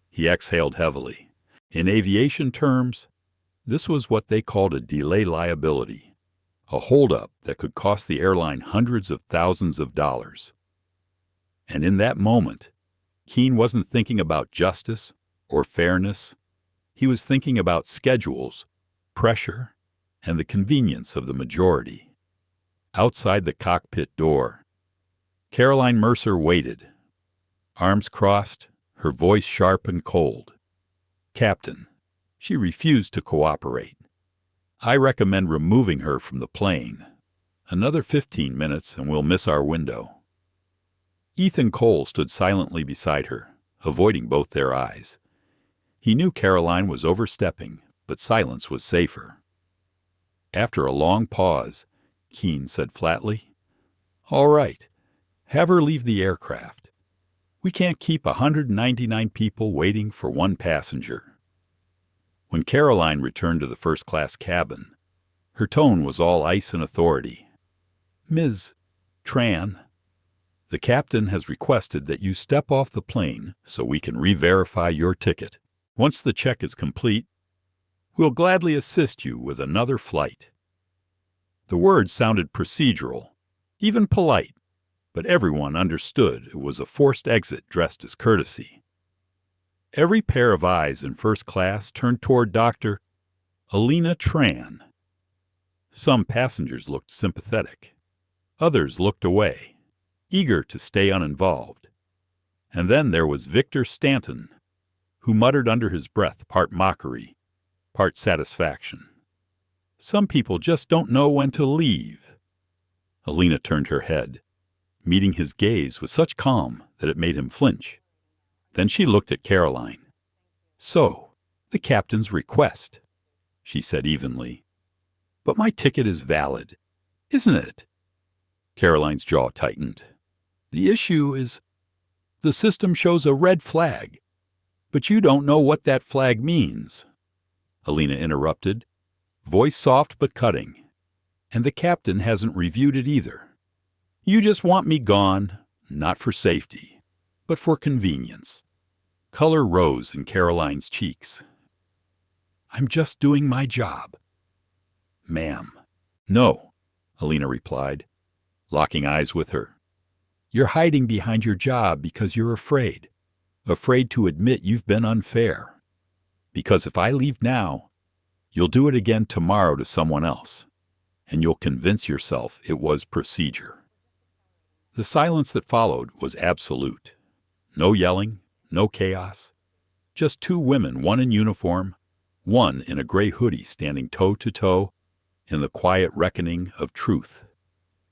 S1: He exhaled heavily. In aviation terms, this was what they called a delay liability, a holdup that could cost the airline hundreds of thousands of dollars. And in that moment, Keene wasn't thinking about justice or fairness. He was thinking about schedules, pressure, and the convenience of the majority. Outside the cockpit door, Caroline Mercer waited, arms crossed, her voice sharp and cold. "Captain," she refused to cooperate. "I recommend removing her from the plane. Another 15 minutes and we'll miss our window." Ethan Cole stood silently beside her, avoiding both their eyes. He knew Caroline was overstepping, but silence was safer. After a long pause, Keene said flatly, "All right, have her leave the aircraft. We can't keep 199 people waiting for one passenger." When Caroline returned to the first-class cabin, her tone was all ice and authority. "Ms. Tran, the captain has requested that you step off the plane so we can re-verify your ticket. Once the check is complete, we'll gladly assist you with another flight." The words sounded procedural, even polite, but everyone understood it was a forced exit dressed as courtesy. Every pair of eyes in first class turned toward Dr. Elena Tran. Some passengers looked sympathetic. Others looked away, eager to stay uninvolved. And then there was Victor Stanton, who muttered under his breath part mockery, part satisfaction. "Some people just don't know when to leave." Elena turned her head, meeting his gaze with such calm that it made him flinch. Then she looked at Caroline. "So, the captain's request," she said evenly. "But my ticket is valid, isn't it?" Caroline's jaw tightened. "The issue is, the system shows a red flag, but you don't know what that flag means." Elena interrupted. voice soft but cutting. And the captain hasn't reviewed it either. You just want me gone, not for safety, but for convenience. Color rose in Caroline's cheeks. I'm just doing my job. Ma'am. No, Elena replied, locking eyes with her. You're hiding behind your job because you're afraid. Afraid to admit you've been unfair. Because if I leave now, you'll do it again tomorrow to someone else, and you'll convince yourself it was procedure. The silence that followed was absolute. No yelling, no chaos. Just two women, one in uniform, one in a gray hoodie standing toe to toe in the quiet reckoning of truth.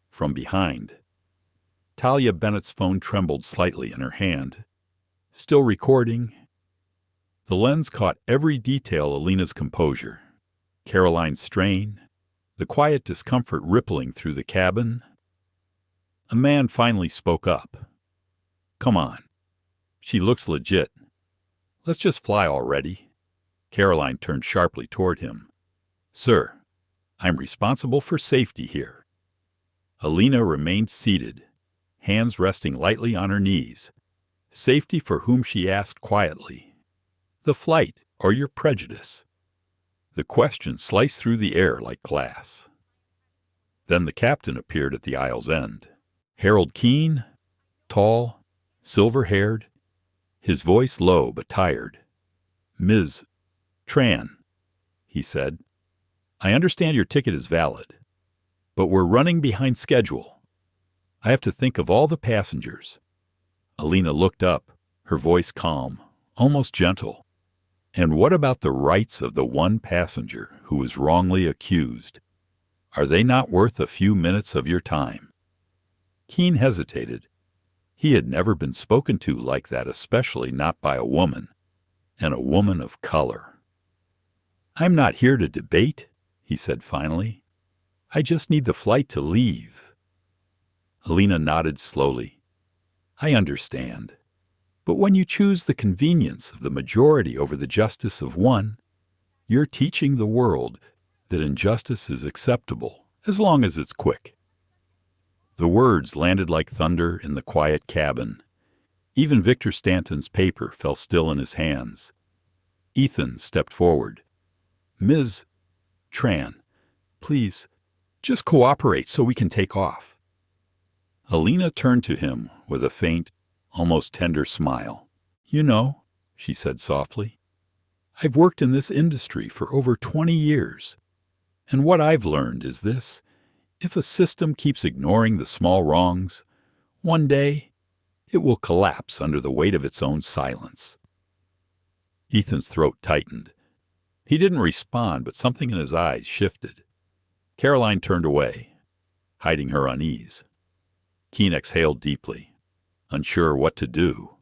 S1: From behind, Talia Bennett's phone trembled slightly in her hand. Still recording. The lens caught every detail of Elena's composure. Caroline's strain, the quiet discomfort rippling through the cabin. A man finally spoke up. Come on. She looks legit. Let's just fly already. Caroline turned sharply toward him. Sir, I'm responsible for safety here. Elena remained seated, hands resting lightly on her knees. Safety for whom, she asked quietly. The flight or your prejudice? The question sliced through the air like glass. Then the captain appeared at the aisle's end. Harold Keene, tall, silver-haired, his voice low but tired. Ms. Tran, he said, I understand your ticket is valid, but we're running behind schedule. I have to think of all the passengers. Elena looked up, her voice calm, almost gentle. And what about the rights of the one passenger who was wrongly accused? Are they not worth a few minutes of your time? Keene hesitated. He had never been spoken to like that, especially not by a woman, and a woman of color. I'm not here to debate, he said finally. I just need the flight to leave. Elena nodded slowly. I understand. But when you choose the convenience of the majority over the justice of one, you're teaching the world that injustice is acceptable as long as it's quick. The words landed like thunder in the quiet cabin. Even Victor Stanton's paper fell still in his hands. Ethan stepped forward. Ms. Tran, please, just cooperate so we can take off. Elena turned to him with a faint, almost tender smile. You know, she said softly, I've worked in this industry for over 20 years, and what I've learned is this. If a system keeps ignoring the small wrongs, one day it will collapse under the weight of its own silence. Ethan's throat tightened. He didn't respond, but something in his eyes shifted. Caroline turned away, hiding her unease. Keene exhaled deeply, unsure what to do.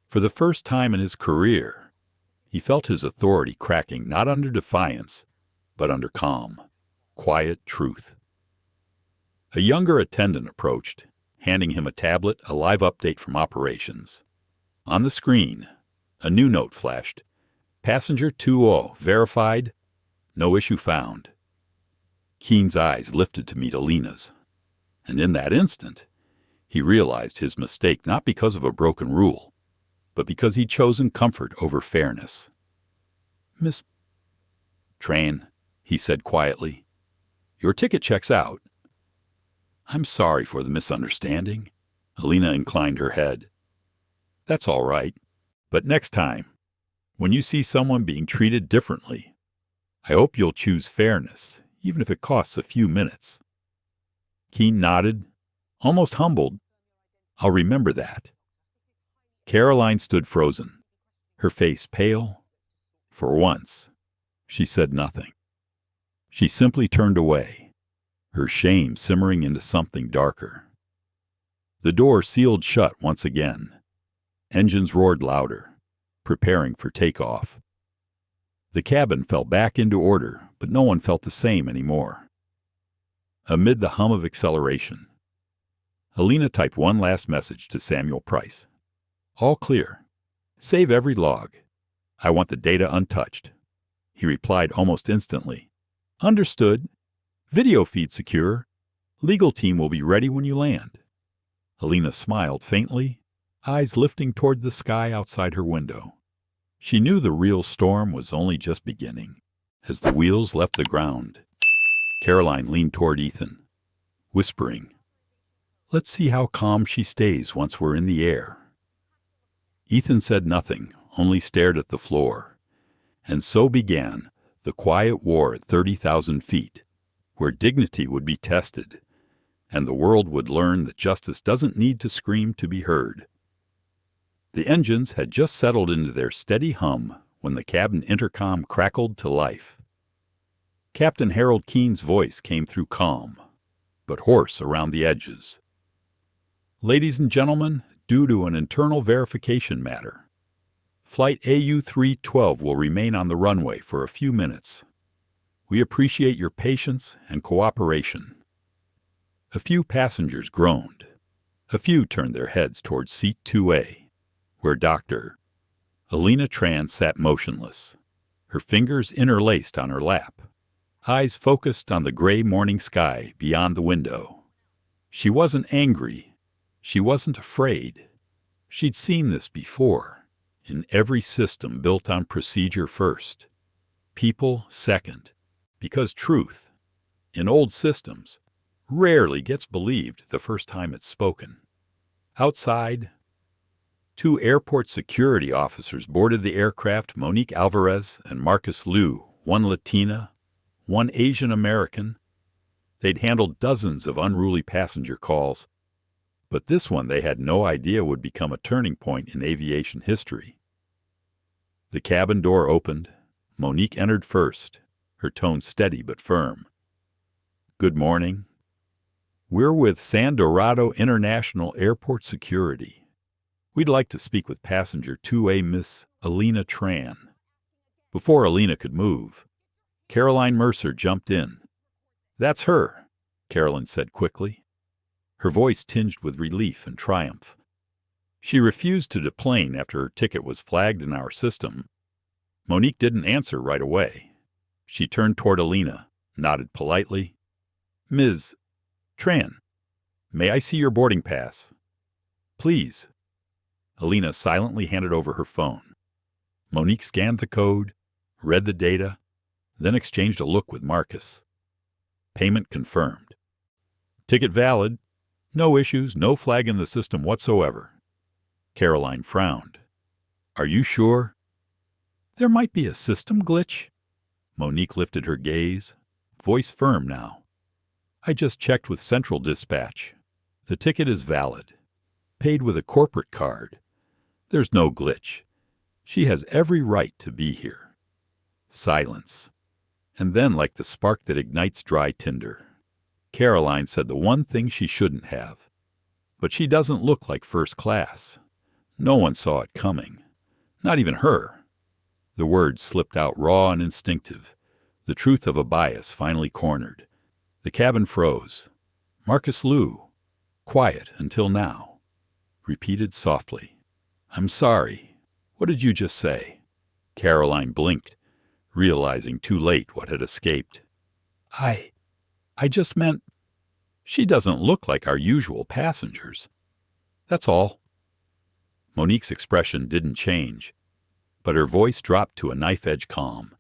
S1: For the first time in his career, he felt his authority cracking not under defiance, but under calm, quiet truth. A younger attendant approached, handing him a tablet, a live update from operations. On the screen, a new note flashed. Passenger 20, verified, no issue found. Keene's eyes lifted to meet Elena's, and in that instant, he realized his mistake not because of a broken rule, but because he'd chosen comfort over fairness. Miss Tran, he said quietly, your ticket checks out. I'm sorry for the misunderstanding. Elena inclined her head. That's all right, but next time, when you see someone being treated differently, I hope you'll choose fairness, even if it costs a few minutes. Keene nodded, almost humbled. I'll remember that. Caroline stood frozen, her face pale. For once, she said nothing. She simply turned away, her shame simmering into something darker. The door sealed shut once again. Engines roared louder, preparing for takeoff. The cabin fell back into order, but no one felt the same anymore. Amid the hum of acceleration, Elena typed one last message to Samuel Price. All clear. Save every log. I want the data untouched. He replied almost instantly. Understood. Video feed secure. Legal team will be ready when you land. Elena smiled faintly, eyes lifting toward the sky outside her window. She knew the real storm was only just beginning. As the wheels left the ground, Caroline leaned toward Ethan, whispering, "Let's see how calm she stays once we're in the air." Ethan said nothing, only stared at the floor. And so began the quiet war at 30,000 feet, where dignity would be tested, and the world would learn that justice doesn't need to scream to be heard. The engines had just settled into their steady hum when the cabin intercom crackled to life. Captain Harold Keene's voice came through calm, but hoarse around the edges. "Ladies and gentlemen, due to an internal verification matter, Flight AU-312 will remain on the runway for a few minutes. We appreciate your patience and cooperation." A few passengers groaned. A few turned their heads towards Seat 2A, where Dr. Elena Tran sat motionless, her fingers interlaced on her lap, eyes focused on the gray morning sky beyond the window. She wasn't angry. She wasn't afraid. She'd seen this before, in every system built on procedure first, people second, because truth, in old systems, rarely gets believed the first time it's spoken. Outside, 2 airport security officers boarded the aircraft, Monique Alvarez and Marcus Liu, 1 Latina, 1 Asian American. They'd handled dozens of unruly passenger calls, but this one they had no idea would become a turning point in aviation history. The cabin door opened. Monique entered first, her tone steady but firm. "Good morning. We're with San Dorado International Airport Security. We'd like to speak with passenger 2A Miss Elena Tran." Before Elena could move, Caroline Mercer jumped in. "That's her," Carolyn said quickly, her voice tinged with relief and triumph. "She refused to deplane after her ticket was flagged in our system." Monique didn't answer right away. She turned toward Elena, nodded politely. "Ms. Tran, may I see your boarding pass?" "Please." Elena silently handed over her phone. Monique scanned the code, read the data, then exchanged a look with Marcus. Payment confirmed. "Ticket valid. No issues, no flag in the system whatsoever." Caroline frowned. "Are you sure?" "There might be a system glitch." Monique lifted her gaze, voice firm now. "I just checked with Central Dispatch. The ticket is valid. Paid with a corporate card. There's no glitch. She has every right to be here." Silence. And then, like the spark that ignites dry tinder, Caroline said the one thing she shouldn't have. "But she doesn't look like first class. No one saw it coming. Not even her." The words slipped out raw and instinctive, the truth of a bias finally cornered. The cabin froze. Marcus Liu, quiet until now, repeated softly, "I'm sorry. What did you just say?" Caroline blinked, realizing too late what had escaped. I just meant, she doesn't look like our usual passengers. That's all." Monique's expression didn't change, but her voice dropped to a knife-edge calm.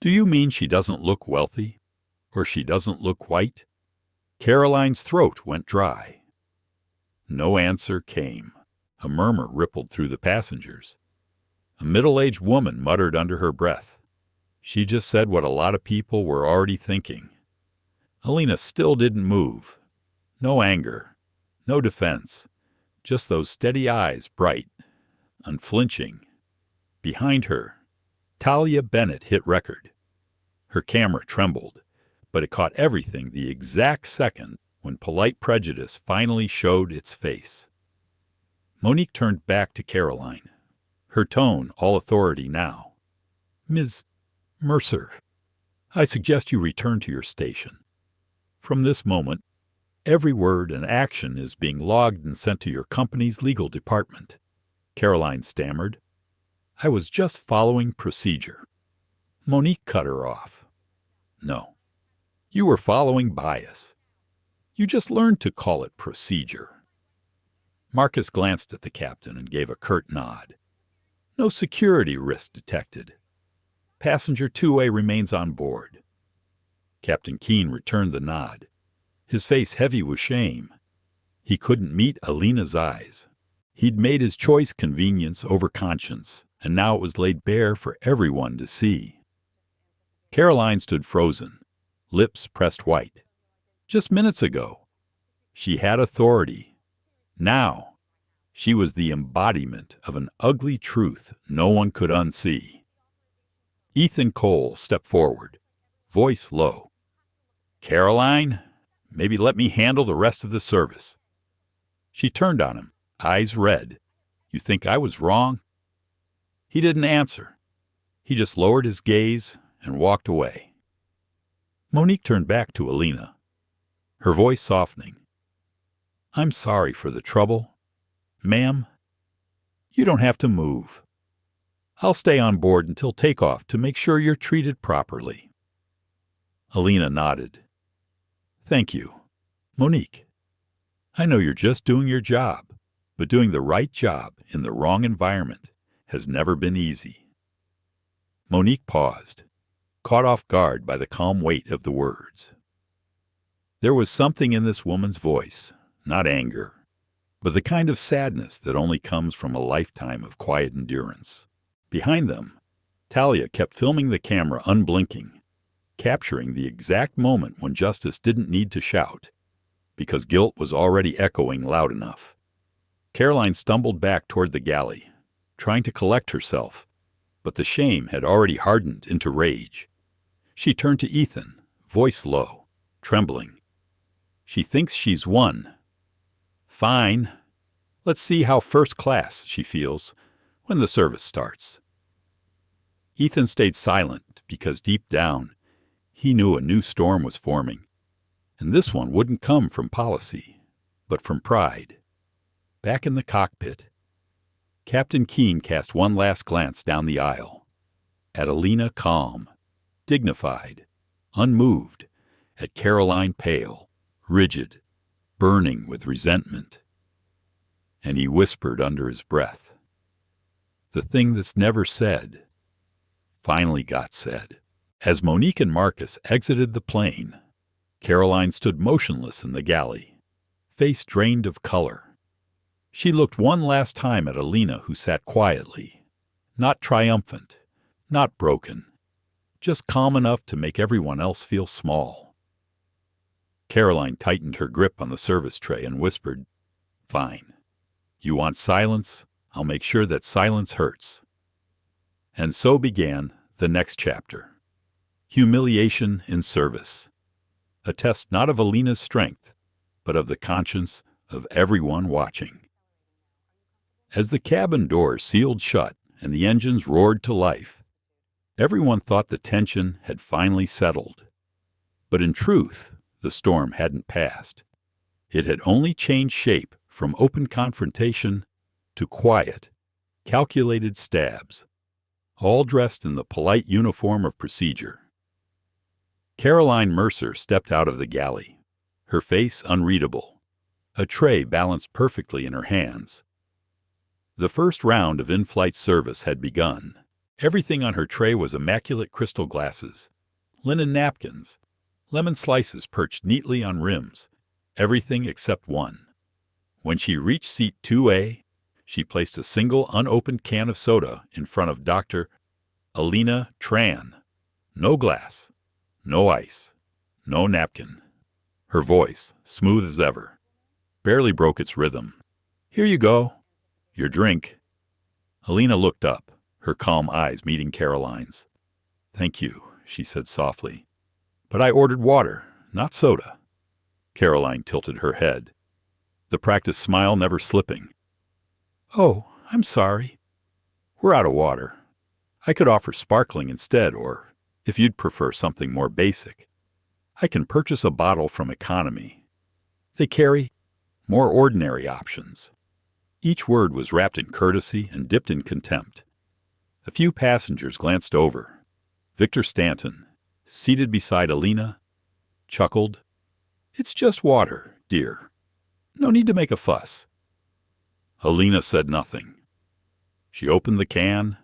S1: "Do you mean she doesn't look wealthy? Or she doesn't look white?" Caroline's throat went dry. No answer came. A murmur rippled through the passengers. A middle-aged woman muttered under her breath. She just said what a lot of people were already thinking. Elena still didn't move. No anger, no defense, just those steady eyes, bright, unflinching. Behind her, Talia Bennett hit record. Her camera trembled, but it caught everything the exact second when polite prejudice finally showed its face. Monique turned back to Caroline, her tone all authority now. "Ms. Mercer, I suggest you return to your station. From this moment, every word and action is being logged and sent to your company's legal department." Caroline stammered. "I was just following procedure." Monique cut her off. "No, You were following bias. You just learned to call it procedure. Marcus glanced at the captain and gave a curt nod. No security risk detected. Passenger 2A remains on board. Captain Keene returned the nod, his face heavy with shame. He couldn't meet Elena's eyes. He'd made his choice convenience over conscience, and now it was laid bare for everyone to see. Caroline stood frozen, lips pressed white. Just minutes ago, she had authority. Now, she was the embodiment of an ugly truth no one could unsee. Ethan Cole stepped forward, voice low. "Caroline, maybe let me handle the rest of the service." She turned on him, eyes red. "You think I was wrong?" He didn't answer. He just lowered his gaze and walked away. Monique turned back to Elena, her voice softening. "I'm sorry for the trouble. Ma'am, you don't have to move. I'll stay on board until takeoff to make sure you're treated properly." Elena nodded. "Thank you. Monique, I know you're just doing your job, but doing the right job in the wrong environment has never been easy." Monique paused, caught off guard by the calm weight of the words. There was something in this woman's voice, not anger, but the kind of sadness that only comes from a lifetime of quiet endurance. Behind them, Talia kept filming the camera unblinking, capturing the exact moment when justice didn't need to shout, because guilt was already echoing loud enough. Caroline stumbled back toward the galley, trying to collect herself, but the shame had already hardened into rage. She turned to Ethan, voice low, trembling. "She thinks she's won. Fine. Let's see how first class she feels when the service starts." Ethan stayed silent because deep down, he knew a new storm was forming, and this one wouldn't come from policy, but from pride. Back in the cockpit, Captain Keene cast one last glance down the aisle, at Elena calm, dignified, unmoved, at Caroline pale, rigid, burning with resentment. And he whispered under his breath, "The thing that's never said finally got said." As Monique and Marcus exited the plane, Caroline stood motionless in the galley, face drained of color. She looked one last time at Elena, who sat quietly, not triumphant, not broken, just calm enough to make everyone else feel small. Caroline tightened her grip on the service tray and whispered, "Fine. You want silence? I'll make sure that silence hurts." And so began the next chapter. Humiliation in service. A test not of Elena's strength, but of the conscience of everyone watching. As the cabin doors sealed shut and the engines roared to life, everyone thought the tension had finally settled. But in truth, the storm hadn't passed. It had only changed shape from open confrontation to quiet, calculated stabs, all dressed in the polite uniform of procedure. Caroline Mercer stepped out of the galley, her face unreadable, a tray balanced perfectly in her hands. The first round of in-flight service had begun. Everything on her tray was immaculate crystal glasses, linen napkins, lemon slices perched neatly on rims, everything except one. When she reached seat 2A, she placed a single unopened can of soda in front of Dr. Elena Tran. No glass, no ice, no napkin. Her voice, smooth as ever, barely broke its rhythm. "Here you go. Your drink." Elena looked up, her calm eyes meeting Caroline's. "Thank you," she said softly. "But I ordered water, not soda." Caroline tilted her head, the practiced smile never slipping. "Oh, I'm sorry. We're out of water. I could offer sparkling instead, or, if you'd prefer something more basic, I can purchase a bottle from economy. They carry more ordinary options." Each word was wrapped in courtesy and dipped in contempt. A few passengers glanced over. Victor Stanton, seated beside Elena, chuckled. "It's just water, dear. No need to make a fuss." Elena said nothing. She opened the can,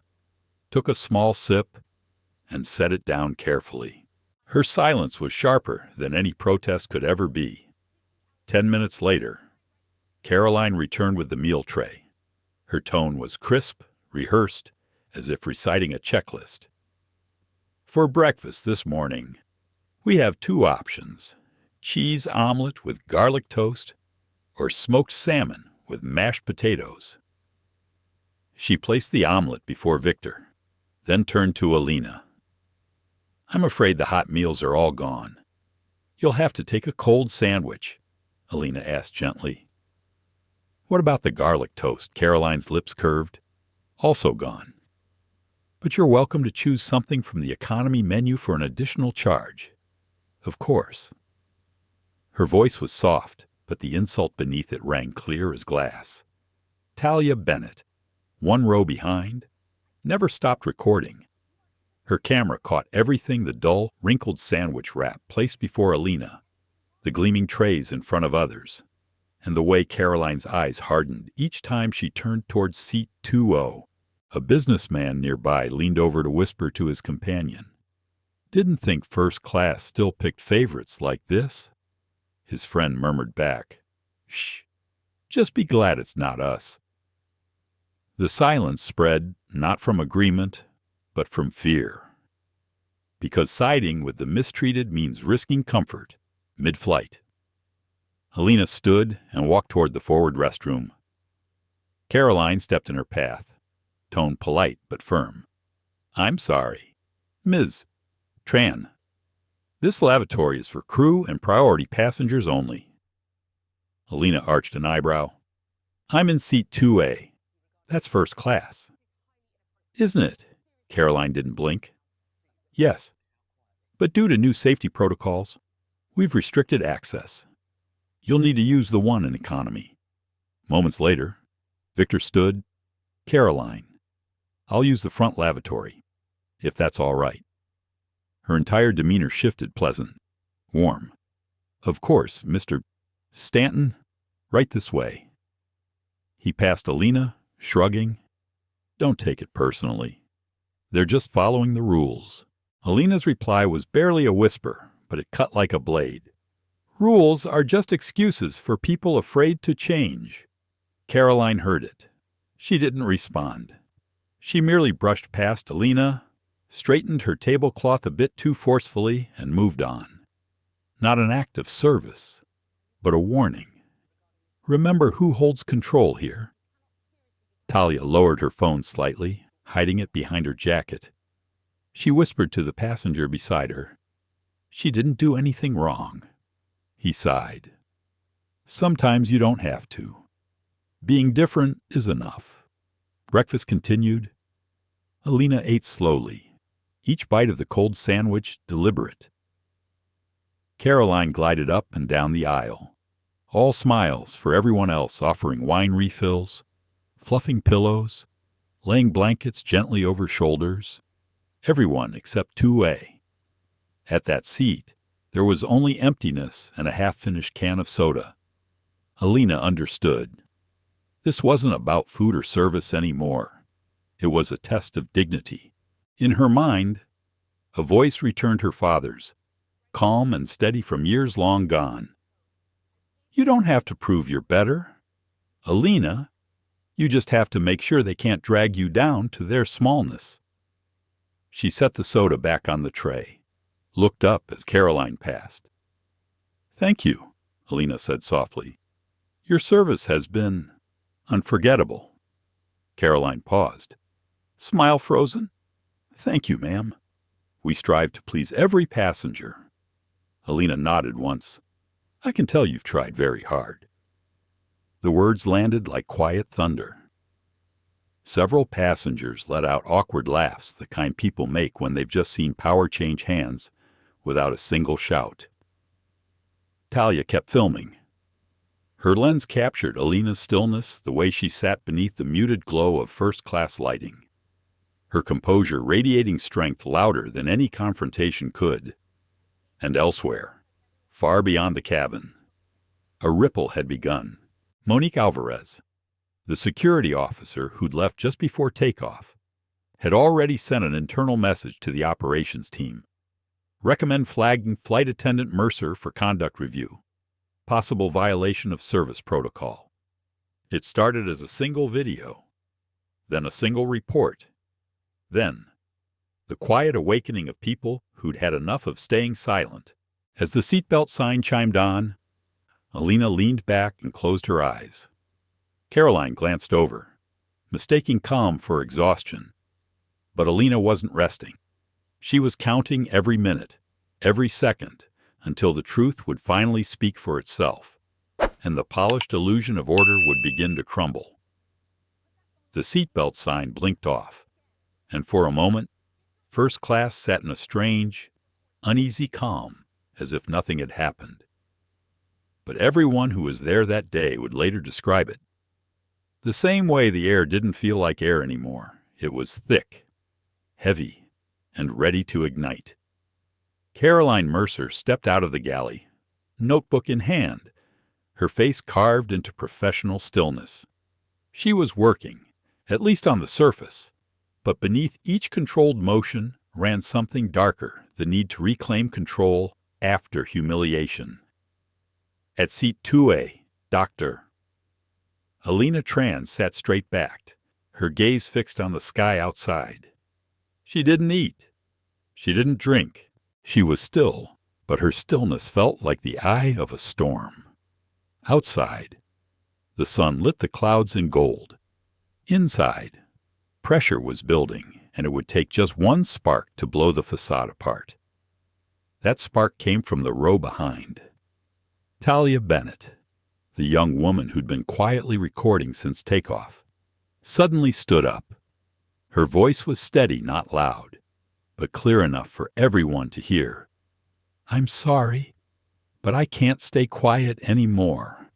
S1: took a small sip, and set it down carefully. Her silence was sharper than any protest could ever be. 10 minutes later, Caroline returned with the meal tray. Her tone was crisp, rehearsed, as if reciting a checklist. "For breakfast this morning, we have 2 options: cheese omelet with garlic toast or smoked salmon with mashed potatoes." She placed the omelet before Victor, then turned to Elena. "I'm afraid the hot meals are all gone. You'll have to take a cold sandwich," Elena asked gently. "What about the garlic toast?" Caroline's lips curved. "Also gone. But you're welcome to choose something from the economy menu for an additional charge. Of course." Her voice was soft, but the insult beneath it rang clear as glass. Talia Bennett, 1 row behind, never stopped recording. Her camera caught everything: the dull, wrinkled sandwich wrap placed before Elena, the gleaming trays in front of others, and the way Caroline's eyes hardened each time she turned towards seat 2O. A businessman nearby leaned over to whisper to his companion. "Didn't think first class still picked favorites like this." His friend murmured back, "Shh, just be glad it's not us." The silence spread not from agreement, but from fear. Because siding with the mistreated means risking comfort mid-flight. Elena stood and walked toward the forward restroom. Caroline stepped in her path, tone polite but firm. "I'm sorry. Ms. Tran, this lavatory is for crew and priority passengers only." Elena arched an eyebrow. "I'm in seat 2A. That's first class." "Isn't it?" Caroline didn't blink. "Yes, but due to new safety protocols, we've restricted access. You'll need to use the one in economy." Moments later, Victor stood. "Caroline, I'll use the front lavatory, if that's all right." Her entire demeanor shifted, pleasant, warm. "Of course, Mr. Stanton, right this way." He passed Elena, shrugging. "Don't take it personally. They're just following the rules." Elena's reply was barely a whisper, but it cut like a blade. "Rules are just excuses for people afraid to change." Caroline heard it. She didn't respond. She merely brushed past Elena, straightened her tablecloth a bit too forcefully, and moved on. Not an act of service, but a warning. Remember who holds control here. Talia lowered her phone slightly, hiding it behind her jacket. She whispered to the passenger beside her. She didn't do anything wrong. He sighed. Sometimes you don't have to. Being different is enough. Breakfast continued. Elena ate slowly, each bite of the cold sandwich deliberate. Caroline glided up and down the aisle, all smiles for everyone else, offering wine refills, fluffing pillows, laying blankets gently over shoulders. Everyone except 2A. At that seat, there was only emptiness and a half-finished can of soda. Elena understood. This wasn't about food or service anymore. It was a test of dignity. In her mind, a voice returned her father's, calm and steady from years long gone. "You don't have to prove you're better, Elena. You just have to make sure they can't drag you down to their smallness." She set the soda back on the tray, looked up as Caroline passed. "Thank you," Elena said softly. "Your service has been unforgettable." Caroline paused. Smile frozen. "Thank you, ma'am. We strive to please every passenger." Elena nodded once. "I can tell you've tried very hard." The words landed like quiet thunder. Several passengers let out awkward laughs, the kind people make when they've just seen power change hands, without a single shout. Talia kept filming. Her lens captured Elena's stillness, the way she sat beneath the muted glow of first-class lighting. Her composure radiating strength louder than any confrontation could. And elsewhere, far beyond the cabin. A ripple had begun. Monique Alvarez, the security officer who'd left just before takeoff, had already sent an internal message to the operations team. Recommend flagging Flight Attendant Mercer for conduct review. Possible violation of service protocol. It started as a single video, then a single report, then the quiet awakening of people who'd had enough of staying silent. As the seatbelt sign chimed on, Elena leaned back and closed her eyes. Caroline glanced over, mistaking calm for exhaustion. But Elena wasn't resting. She was counting every minute, every second, until the truth would finally speak for itself, and the polished illusion of order would begin to crumble. The seatbelt sign blinked off, and for a moment, first class sat in a strange, uneasy calm, as if nothing had happened. But everyone who was there that day would later describe it. The same way the air didn't feel like air anymore. It was thick, heavy, and ready to ignite. Caroline Mercer stepped out of the galley, notebook in hand, her face carved into professional stillness. She was working, at least on the surface, but beneath each controlled motion ran something darker, the need to reclaim control after humiliation. At seat 2A, Dr. Elena Tran sat straight-backed, her gaze fixed on the sky outside. She didn't eat. She didn't drink. She was still, but her stillness felt like the eye of a storm. Outside, the sun lit the clouds in gold. Inside, pressure was building, and it would take just one spark to blow the facade apart. That spark came from the row behind. Talia Bennett, the young woman who'd been quietly recording since takeoff, suddenly stood up. Her voice was steady, not loud, but clear enough for everyone to hear. "I'm sorry, but I can't stay quiet anymore.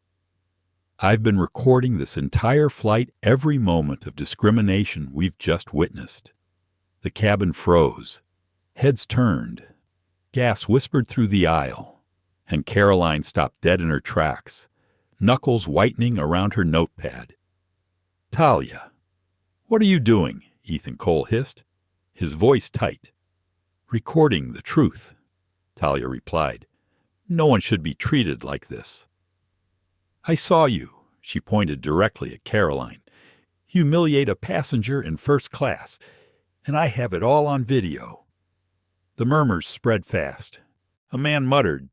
S1: I've been recording this entire flight, every moment of discrimination we've just witnessed." The cabin froze. Heads turned. Gas whispered through the aisle, and Caroline stopped dead in her tracks, knuckles whitening around her notepad. "Talia, what are you doing?" Ethan Cole hissed, his voice tight. "Recording the truth," Talia replied. "No one should be treated like this." "I saw you," she pointed directly at Caroline, "humiliate a passenger in first class, and I have it all on video." The murmurs spread fast. A man muttered,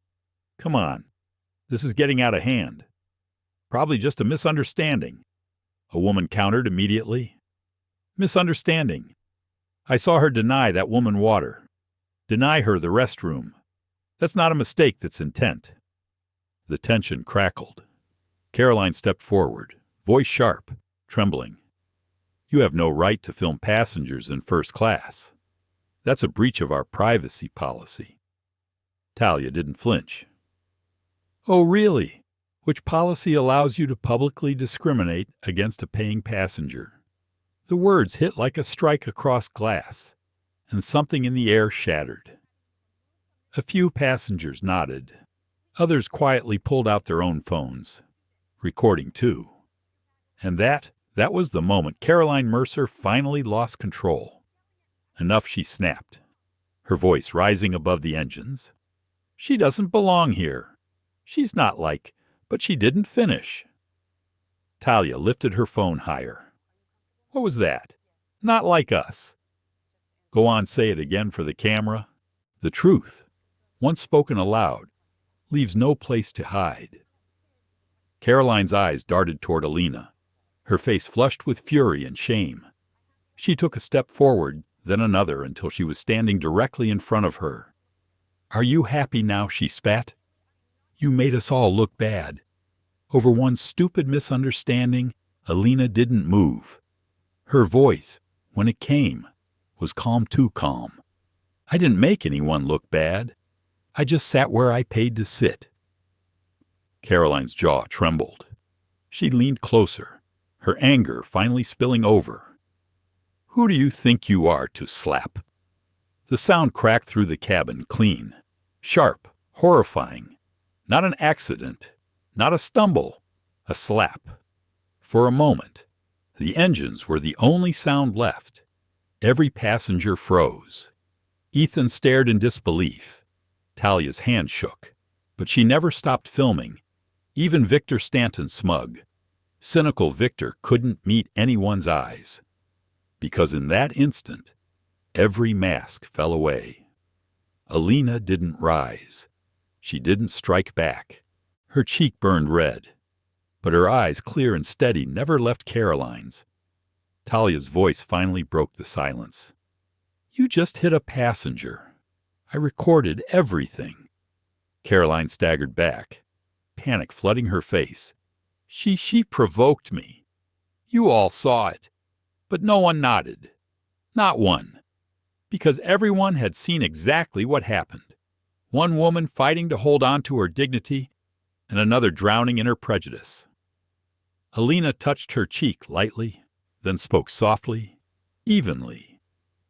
S1: "Come on, this is getting out of hand." "Probably just a misunderstanding," a woman countered immediately. "Misunderstanding. I saw her deny that woman water. Deny her the restroom. That's not a mistake, that's intent." The tension crackled. Caroline stepped forward, voice sharp, trembling. "You have no right to film passengers in first class. That's a breach of our privacy policy." Talia didn't flinch. "Oh, really? Which policy allows you to publicly discriminate against a paying passenger?" The words hit like a strike across glass, and something in the air shattered. A few passengers nodded. Others quietly pulled out their own phones, recording too. And that was the moment Caroline Mercer finally lost control. "Enough," she snapped, her voice rising above the engines. "She doesn't belong here. She's not like," but she didn't finish. Talia lifted her phone higher. "What was that? Not like us." "Go on, say it again for the camera." The truth, once spoken aloud, leaves no place to hide. Caroline's eyes darted toward Elena, her face flushed with fury and shame. She took a step forward, then another, until she was standing directly in front of her. "Are you happy now?" she spat. "You made us all look bad. Over one stupid misunderstanding, Elena didn't move. Her voice, when it came, was calm, too calm. I didn't make anyone look bad. I just sat where I paid to sit." Caroline's jaw trembled. She leaned closer, her anger finally spilling over. "Who do you think you are to slap?" The sound cracked through the cabin, clean, sharp, horrifying. Not an accident, not a stumble, a slap. For a moment, the engines were the only sound left. Every passenger froze. Ethan stared in disbelief. Talia's hand shook, but she never stopped filming. Even Victor Stanton's smug, cynical Victor couldn't meet anyone's eyes. Because in that instant, every mask fell away. Elena didn't rise. She didn't strike back. Her cheek burned red, but her eyes, clear and steady, never left Caroline's. Talia's voice finally broke the silence. "You just hit a passenger. I recorded everything." Caroline staggered back, panic flooding her face. She provoked me. You all saw it, but no one nodded. Not one. Because everyone had seen exactly what happened. One woman fighting to hold on to her dignity, and another drowning in her prejudice. Elena touched her cheek lightly, then spoke softly, evenly,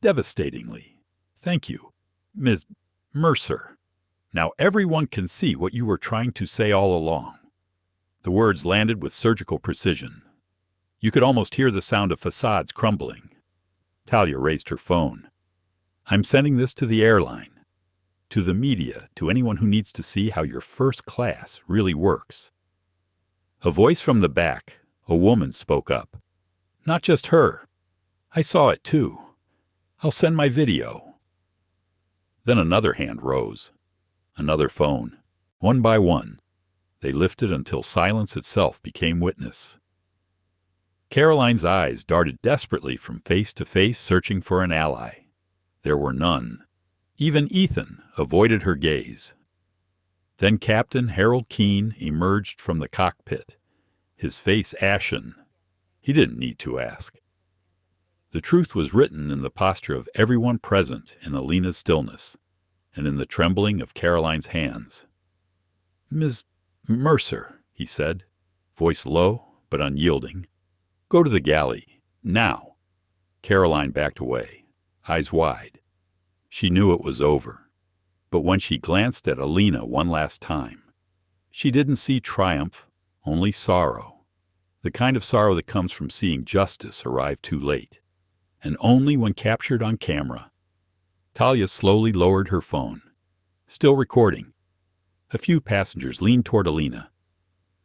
S1: devastatingly. "Thank you, Ms. Mercer. Now everyone can see what you were trying to say all along." The words landed with surgical precision. You could almost hear the sound of facades crumbling. Talia raised her phone. "I'm sending this to the airline, to the media, to anyone who needs to see how your first class really works." A voice from the back, a woman, spoke up. "Not just her. I saw it too. I'll send my video." Then another hand rose. Another phone. One by one, they lifted until silence itself became witness. Caroline's eyes darted desperately from face to face, searching for an ally. There were none. Even Ethan avoided her gaze. Then Captain Harold Keene emerged from the cockpit, his face ashen. He didn't need to ask. The truth was written in the posture of everyone present, in Elena's stillness, and in the trembling of Caroline's hands. "Ms. Mercer," he said, voice low but unyielding, "go to the galley, now." Caroline backed away, eyes wide. She knew it was over. But when she glanced at Elena one last time, she didn't see triumph, only sorrow. The kind of sorrow that comes from seeing justice arrive too late, and only when captured on camera. Talia slowly lowered her phone. Still recording. A few passengers leaned toward Elena.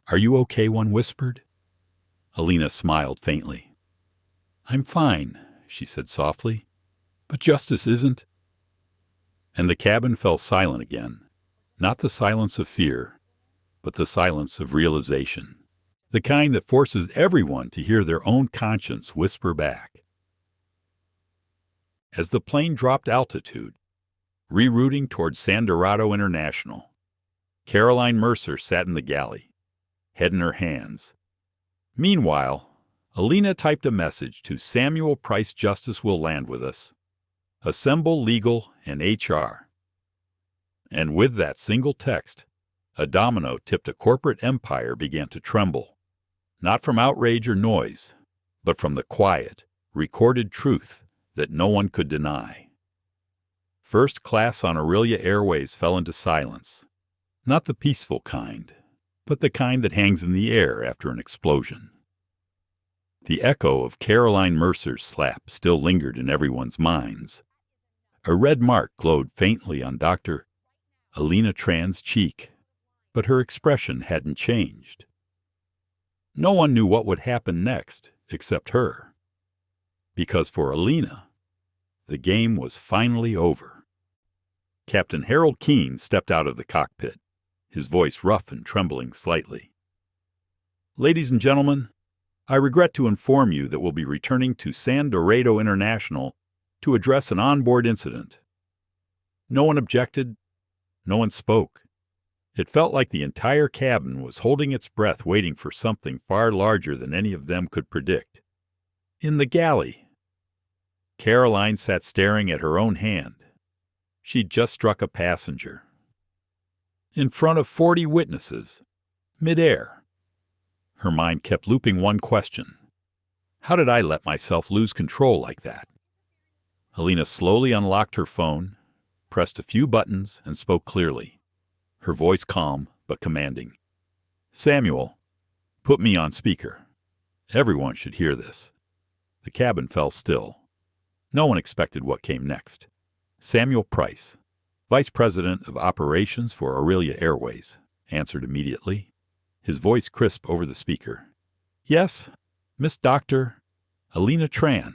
S1: "Are you okay?" one whispered. Elena smiled faintly. "I'm fine," she said softly, "but justice isn't." And the cabin fell silent again. Not the silence of fear, but the silence of realization. The kind that forces everyone to hear their own conscience whisper back. As the plane dropped altitude, rerouting toward San Dorado International, Caroline Mercer sat in the galley, head in her hands. Meanwhile, Elena typed a message to Samuel Price. "Justice will land with us. Assemble legal and HR." And with that single text, a domino tipped a corporate empire began to tremble, not from outrage or noise, but from the quiet, recorded truth that no one could deny. First class on Aurelia Airways fell into silence, not the peaceful kind, but the kind that hangs in the air after an explosion. The echo of Caroline Mercer's slap still lingered in everyone's minds. A red mark glowed faintly on Dr. Elena Tran's cheek, but her expression hadn't changed. No one knew what would happen next except her. Because for Elena, the game was finally over. Captain Harold Keene stepped out of the cockpit, his voice rough and trembling slightly. "Ladies and gentlemen, I regret to inform you that we'll be returning to San Dorado International to address an onboard incident." No one objected. No one spoke. It felt like the entire cabin was holding its breath, waiting for something far larger than any of them could predict. In the galley, Caroline sat staring at her own hand. She'd just struck a passenger. In front of 40 witnesses, midair. Her mind kept looping one question. How did I let myself lose control like that? Elena slowly unlocked her phone, pressed a few buttons, and spoke clearly, her voice calm but commanding. "Samuel, put me on speaker. Everyone should hear this." The cabin fell still. No one expected what came next. Samuel Price, Vice President of Operations for Aurelia Airways, answered immediately, his voice crisp over the speaker. "Yes, Miss Dr. Elena Tran.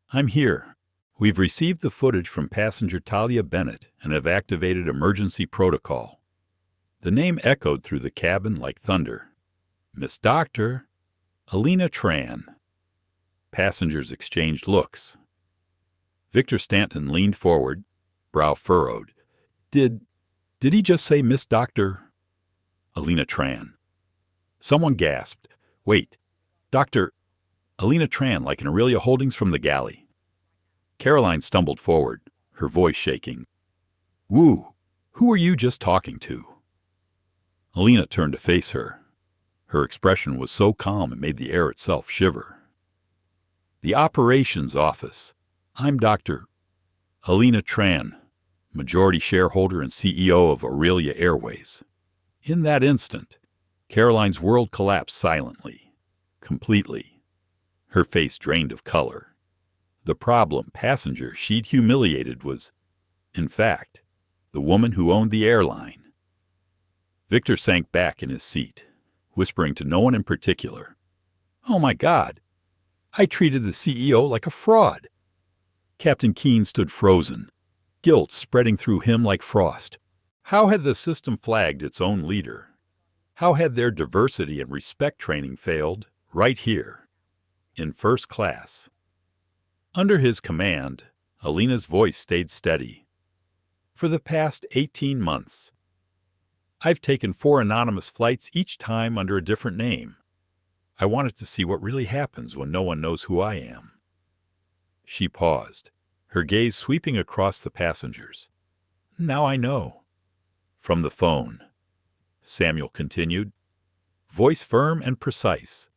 S1: I'm here. We've received the footage from passenger Talia Bennett and have activated emergency protocol." The name echoed through the cabin like thunder. "Miss Dr. Elena Tran." Passengers exchanged looks. Victor Stanton leaned forward, brow furrowed. Did he just say Miss Dr. Elena Tran? Someone gasped. "Wait, Dr. Elena Tran, like in Aurelia Holdings from the galley." Caroline stumbled forward, her voice shaking. "Woo, who were you just talking to?" Elena turned to face her. Her expression was so calm it made the air itself shiver. "The operations office. I'm Dr. Elena Tran, majority shareholder and CEO of Aurelia Airways." In that instant, Caroline's world collapsed silently, completely. Her face drained of color. The problem passenger she'd humiliated was, in fact, the woman who owned the airline. Victor sank back in his seat, whispering to no one in particular, "Oh my God, I treated the CEO like a fraud." Captain Keene stood frozen, guilt spreading through him like frost. How had the system flagged its own leader? How had their diversity and respect training failed right here, in first class? Under his command, Elena's voice stayed steady. "For the past 18 months, I've taken 4 anonymous flights, each time under a different name. I wanted to see what really happens when no one knows who I am." She paused, her gaze sweeping across the passengers. "Now I know." From the phone, Samuel continued, voice firm and precise.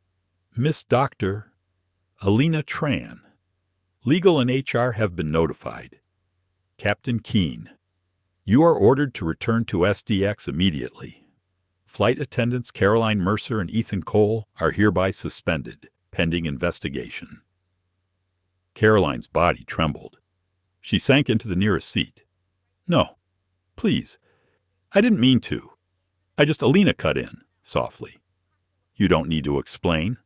S1: "Miss Dr. Elena Tran. Legal and HR have been notified. Captain Keene, you are ordered to return to SDX immediately. Flight attendants Caroline Mercer and Ethan Cole are hereby suspended, pending investigation." Caroline's body trembled. She sank into the nearest seat. "No, please. I didn't mean to. Elena cut in, softly. You don't need to explain.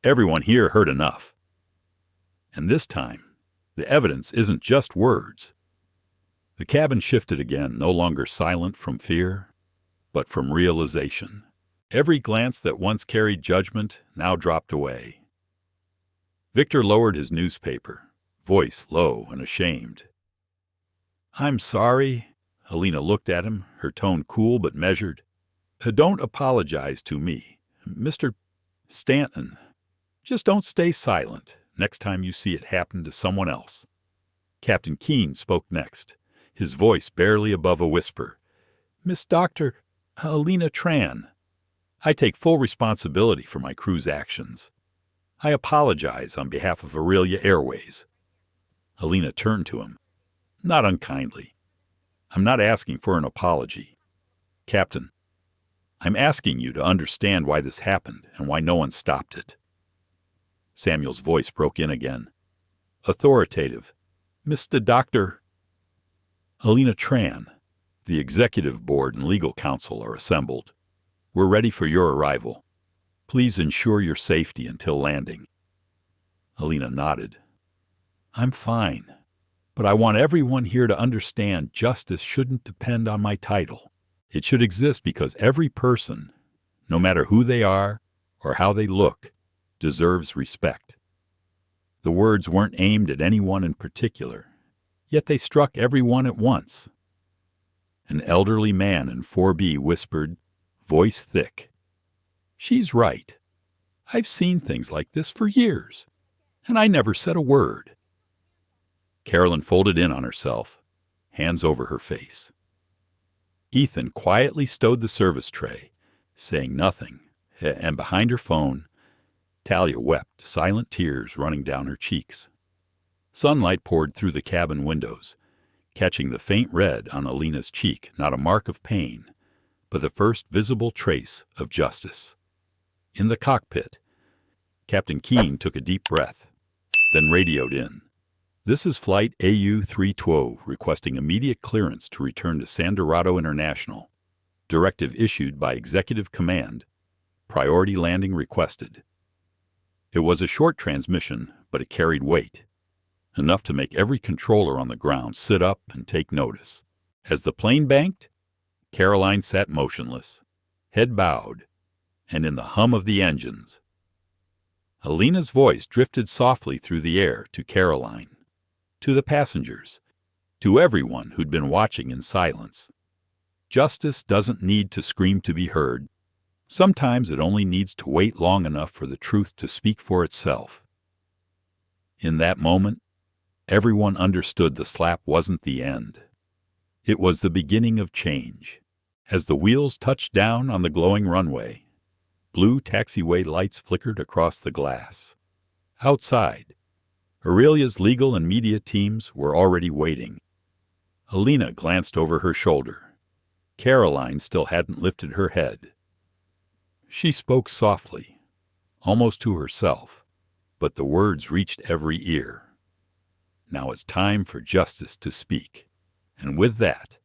S1: Everyone here heard enough. And this time, the evidence isn't just words." The cabin shifted again, no longer silent from fear, but from realization. Every glance that once carried judgment now dropped away. Victor lowered his newspaper, voice low and ashamed. "I'm sorry." Elena looked at him, her tone cool but measured. "Don't apologize to me. Mr. Stanton, just don't stay silent next time you see it happen to someone else." Captain Keene spoke next, his voice barely above a whisper. "Miss Dr. Elena Tran, I take full responsibility for my crew's actions. I apologize on behalf of Aurelia Airways." Elena turned to him, not unkindly. "I'm not asking for an apology. Captain, I'm asking you to understand why this happened and why no one stopped it." Samuel's voice broke in again, authoritative. "Mr. Dr. Elena Tran, the executive board and legal counsel are assembled. We're ready for your arrival. Please ensure your safety until landing." Elena nodded. "I'm fine, but I want everyone here to understand justice shouldn't depend on my title. It should exist because every person, no matter who they are or how they look, deserves respect." The words weren't aimed at anyone in particular, yet they struck everyone at once. An elderly man in 4B whispered, voice thick, "She's right. I've seen things like this for years, and I never said a word." Carolyn folded in on herself, hands over her face. Ethan quietly stowed the service tray, saying nothing, and behind her phone, Talia wept, silent tears running down her cheeks. Sunlight poured through the cabin windows, catching the faint red on Elena's cheek, not a mark of pain, but the first visible trace of justice. In the cockpit, Captain Keene took a deep breath, then radioed in. "This is Flight AU-312 requesting immediate clearance to return to San Dorado International. Directive issued by Executive Command. Priority landing requested." It was a short transmission, but it carried weight, enough to make every controller on the ground sit up and take notice. As the plane banked, Caroline sat motionless, head bowed, and in the hum of the engines. Elena's voice drifted softly through the air to Caroline, to the passengers, to everyone who'd been watching in silence. Justice doesn't need to scream to be heard. Sometimes it only needs to wait long enough for the truth to speak for itself. In that moment, everyone understood the slap wasn't the end. It was the beginning of change. As the wheels touched down on the glowing runway, blue taxiway lights flickered across the glass. Outside, Aurelia's legal and media teams were already waiting. Elena glanced over her shoulder. Caroline still hadn't lifted her head. She spoke softly, almost to herself, but the words reached every ear. Now it's time for justice to speak. And with that,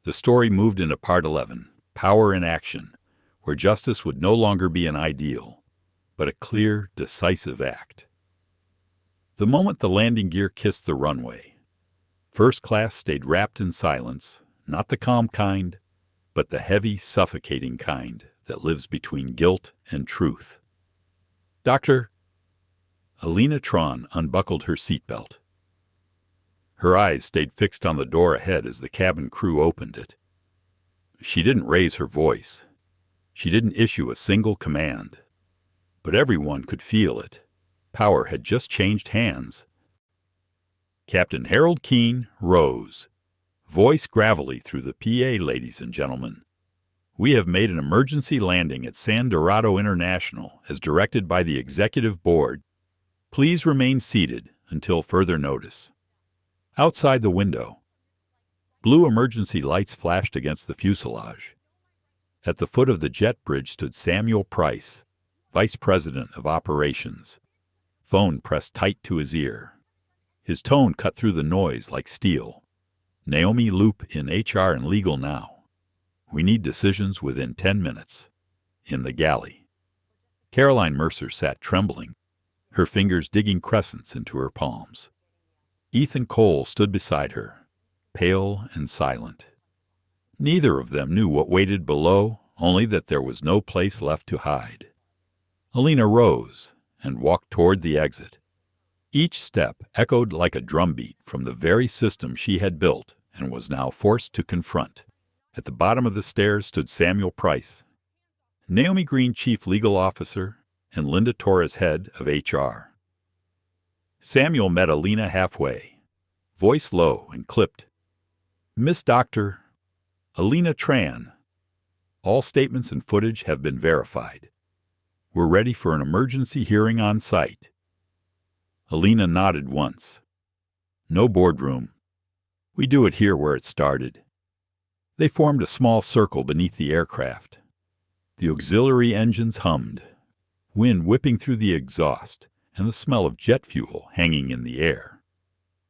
S1: the story moved into Part 11, Power in Action, where justice would no longer be an ideal, but a clear, decisive act. The moment the landing gear kissed the runway, First Class stayed wrapped in silence, not the calm kind, but the heavy, suffocating kind that lives between guilt and truth. "Doctor," Elena Tron unbuckled her seatbelt. Her eyes stayed fixed on the door ahead as the cabin crew opened it. She didn't raise her voice. She didn't issue a single command. But everyone could feel it. Power had just changed hands. Captain Harold Keene rose, voice gravelly through the PA, "Ladies and gentlemen, we have made an emergency landing at San Dorado International as directed by the Executive Board. Please remain seated until further notice." Outside the window, blue emergency lights flashed against the fuselage. At the foot of the jet bridge stood Samuel Price, Vice President of Operations, phone pressed tight to his ear. His tone cut through the noise like steel. "Naomi Loop in HR and legal now. We need decisions within 10 minutes. In the galley." Caroline Mercer sat trembling, her fingers digging crescents into her palms. Ethan Cole stood beside her, pale and silent. Neither of them knew what waited below, only that there was no place left to hide. Elena rose and walked toward the exit. Each step echoed like a drumbeat from the very system she had built and was now forced to confront. At the bottom of the stairs stood Samuel Price, Naomi Green, Chief Legal Officer, and Linda Torres, Head of HR. Samuel met Elena halfway, voice low and clipped. "Miss Dr. Elena Tran, all statements and footage have been verified. We're ready for an emergency hearing on site." Elena nodded once. "No boardroom. We do it here where it started." They formed a small circle beneath the aircraft. The auxiliary engines hummed, wind whipping through the exhaust, and the smell of jet fuel hanging in the air.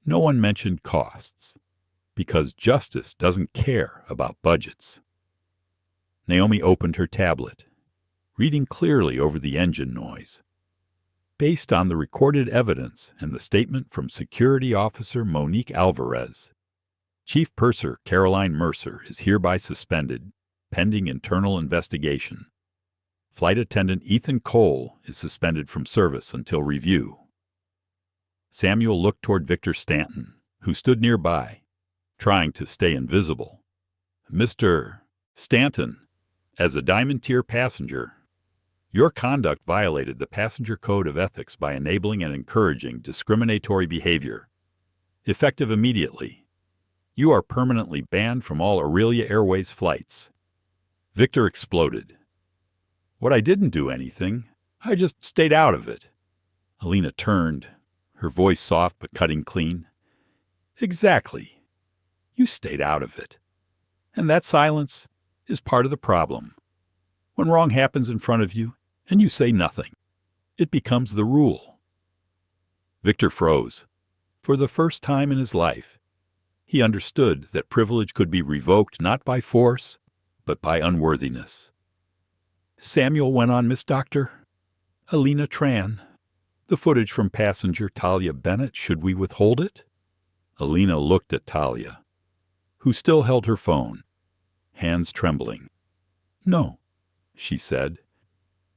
S1: No one mentioned costs, because justice doesn't care about budgets. Naomi opened her tablet, reading clearly over the engine noise. "Based on the recorded evidence and the statement from Security Officer Monique Alvarez, Chief Purser Caroline Mercer is hereby suspended, pending internal investigation. Flight Attendant Ethan Cole is suspended from service until review." Samuel looked toward Victor Stanton, who stood nearby, trying to stay invisible. "Mr. Stanton, as a Diamond Tier passenger, your conduct violated the Passenger Code of Ethics by enabling and encouraging discriminatory behavior. Effective immediately. You are permanently banned from all Aurelia Airways flights." Victor exploded. "What, I didn't do anything. I just stayed out of it." Elena turned, her voice soft but cutting clean. "Exactly. You stayed out of it. And that silence, is part of the problem. When wrong happens in front of you and you say nothing, it becomes the rule. Victor froze. For the first time in his life, he understood that privilege could be revoked not by force, but by unworthiness. Samuel went on, Miss Doctor. Elena Tran. The footage from passenger Talia Bennett, should we withhold it? Elena looked at Talia, who still held her phone, hands trembling. No, she said.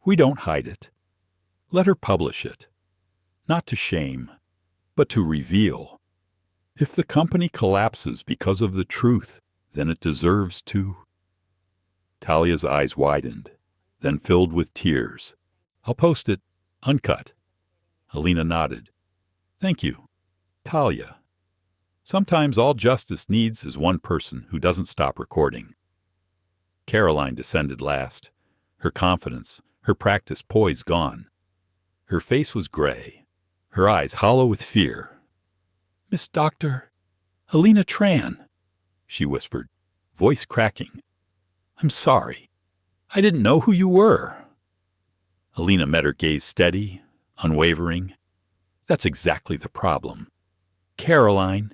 S1: We don't hide it. Let her publish it. Not to shame, but to reveal. If the company collapses because of the truth, then it deserves to. Talia's eyes widened, then filled with tears. I'll post it, uncut. Elena nodded. Thank you. Talia. Sometimes all justice needs is one person who doesn't stop recording. Caroline descended last, her confidence, her practiced poise gone. Her face was gray, her eyes hollow with fear. Miss Doctor, Elena Tran, she whispered, voice cracking. I'm sorry. I didn't know who you were. Elena met her gaze steady, unwavering. That's exactly the problem. Caroline,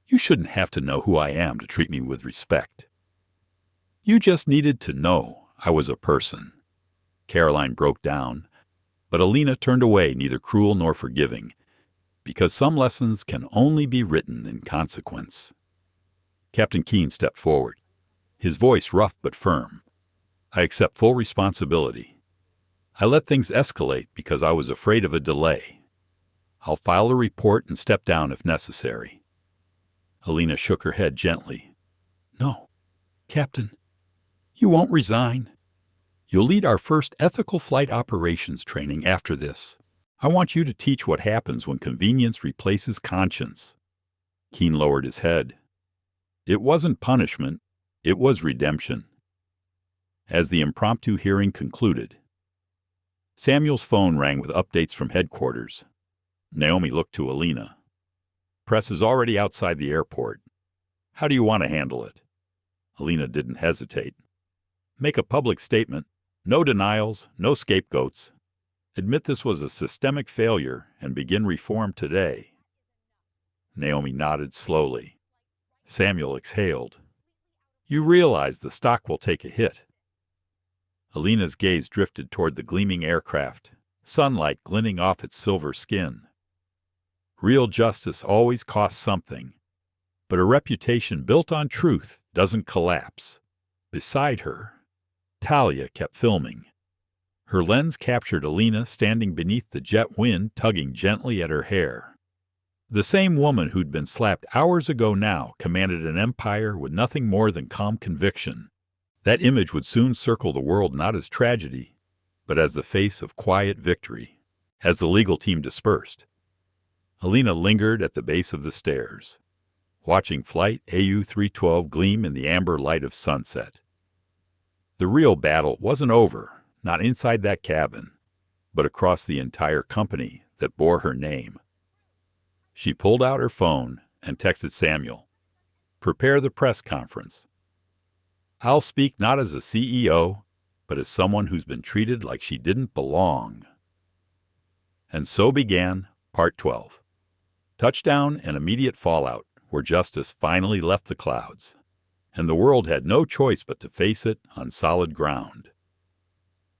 S1: you shouldn't have to know who I am to treat me with respect. You just needed to know I was a person. Caroline broke down, but Elena turned away, neither cruel nor forgiving, because some lessons can only be written in consequence. Captain Keene stepped forward, his voice rough but firm. I accept full responsibility. I let things escalate because I was afraid of a delay. I'll file a report and step down if necessary. Elena shook her head gently. No, Captain, you won't resign. You'll lead our first ethical flight operations training after this. I want you to teach what happens when convenience replaces conscience. Keene lowered his head. It wasn't punishment, it was redemption. As the impromptu hearing concluded, Samuel's phone rang with updates from headquarters. Naomi looked to Elena. Press is already outside the airport. How do you want to handle it? Elena didn't hesitate. Make a public statement. No denials, no scapegoats. Admit this was a systemic failure and begin reform today. Naomi nodded slowly. Samuel exhaled. You realize the stock will take a hit. Elena's gaze drifted toward the gleaming aircraft, sunlight glinting off its silver skin. Real justice always costs something, but a reputation built on truth doesn't collapse. Beside her, Talia kept filming. Her lens captured Elena standing beneath the jet wind, tugging gently at her hair. The same woman who'd been slapped hours ago now commanded an empire with nothing more than calm conviction. That image would soon circle the world not as tragedy, but as the face of quiet victory. As the legal team dispersed, Elena lingered at the base of the stairs, watching Flight AU-312 gleam in the amber light of sunset. The real battle wasn't over, not inside that cabin, but across the entire company that bore her name. She pulled out her phone and texted Samuel, "Prepare the press conference. I'll speak not as a CEO, but as someone who's been treated like she didn't belong." And so began Part 12. Touchdown and immediate fallout, where justice finally left the clouds, and the world had no choice but to face it on solid ground.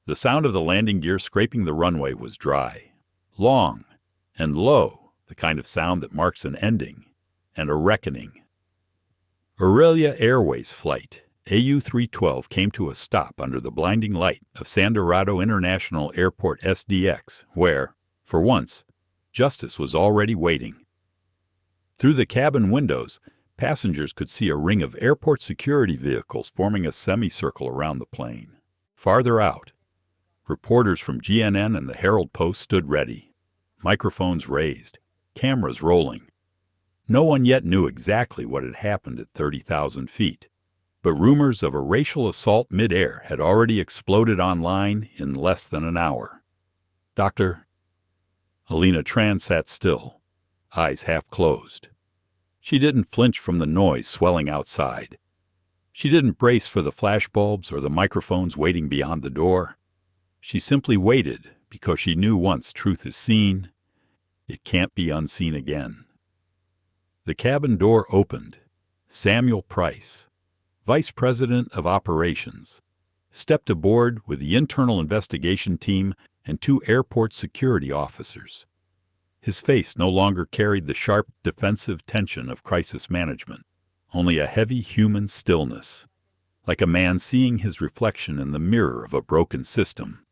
S1: The sound of the landing gear scraping the runway was dry, long, and low, the kind of sound that marks an ending and a reckoning. Aurelia Airways flight AU-312 came to a stop under the blinding light of San Dorado International Airport SDX, where, for once, justice was already waiting. Through the cabin windows, passengers could see a ring of airport security vehicles forming a semicircle around the plane. Farther out, reporters from GNN and the Herald Post stood ready, microphones raised, cameras rolling. No one yet knew exactly what had happened at 30,000 feet, but rumors of a racial assault midair had already exploded online in less than an hour. Dr. Elena Tran sat still, eyes half closed. She didn't flinch from the noise swelling outside. She didn't brace for the flashbulbs or the microphones waiting beyond the door. She simply waited because she knew once truth is seen, it can't be unseen again. The cabin door opened. Samuel Price, Vice President of Operations, stepped aboard with the internal investigation team and 2 airport security officers. His face no longer carried the sharp defensive tension of crisis management, only a heavy human stillness, like a man seeing his reflection in the mirror of a broken system.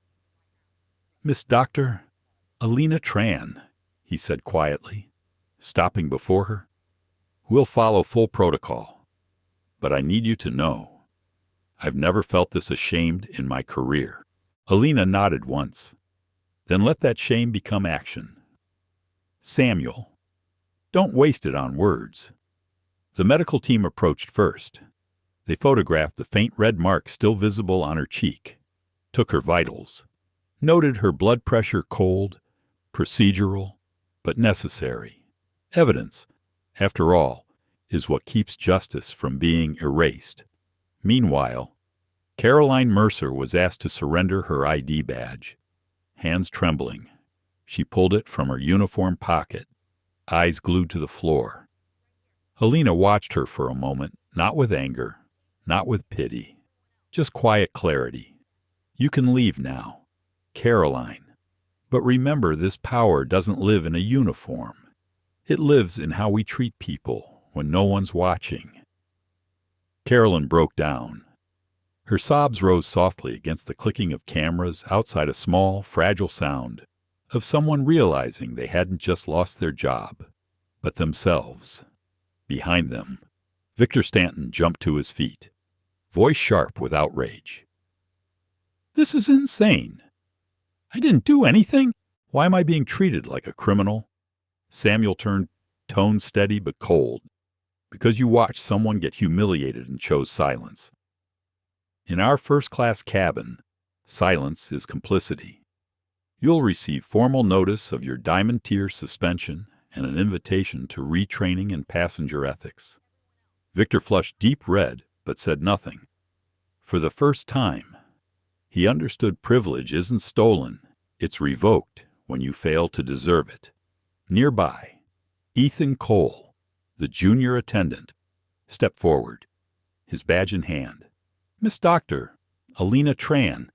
S1: "Miss Dr. Elena Tran," he said quietly, stopping before her. "We'll follow full protocol, but I need you to know, I've never felt this ashamed in my career." Elena nodded once, then let that shame become action. "Samuel, don't waste it on words." The medical team approached first. They photographed the faint red mark still visible on her cheek, took her vitals, noted her blood pressure cold, procedural, but necessary. Evidence, after all, is what keeps justice from being erased. Meanwhile, Caroline Mercer was asked to surrender her ID badge. Hands trembling, she pulled it from her uniform pocket, eyes glued to the floor. Elena watched her for a moment, not with anger, not with pity, just quiet clarity. "You can leave now, Caroline. But remember, this power doesn't live in a uniform. It lives in how we treat people when no one's watching." Carolyn broke down. Her sobs rose softly against the clicking of cameras outside, a small, fragile sound of someone realizing they hadn't just lost their job, but themselves. Behind them, Victor Stanton jumped to his feet, voice sharp with outrage. "This is insane. I didn't do anything. Why am I being treated like a criminal?" Samuel turned, tone steady but cold. "Because you watched someone get humiliated and chose silence. In our first-class cabin, silence is complicity. You'll receive formal notice of your diamond tier suspension and an invitation to retraining in passenger ethics." Victor flushed deep red, but said nothing. For the first time, he understood privilege isn't stolen, it's revoked when you fail to deserve it. Nearby, Ethan Cole, the junior attendant, stepped forward, his badge in hand. "Miss Dr. Elena Tran,"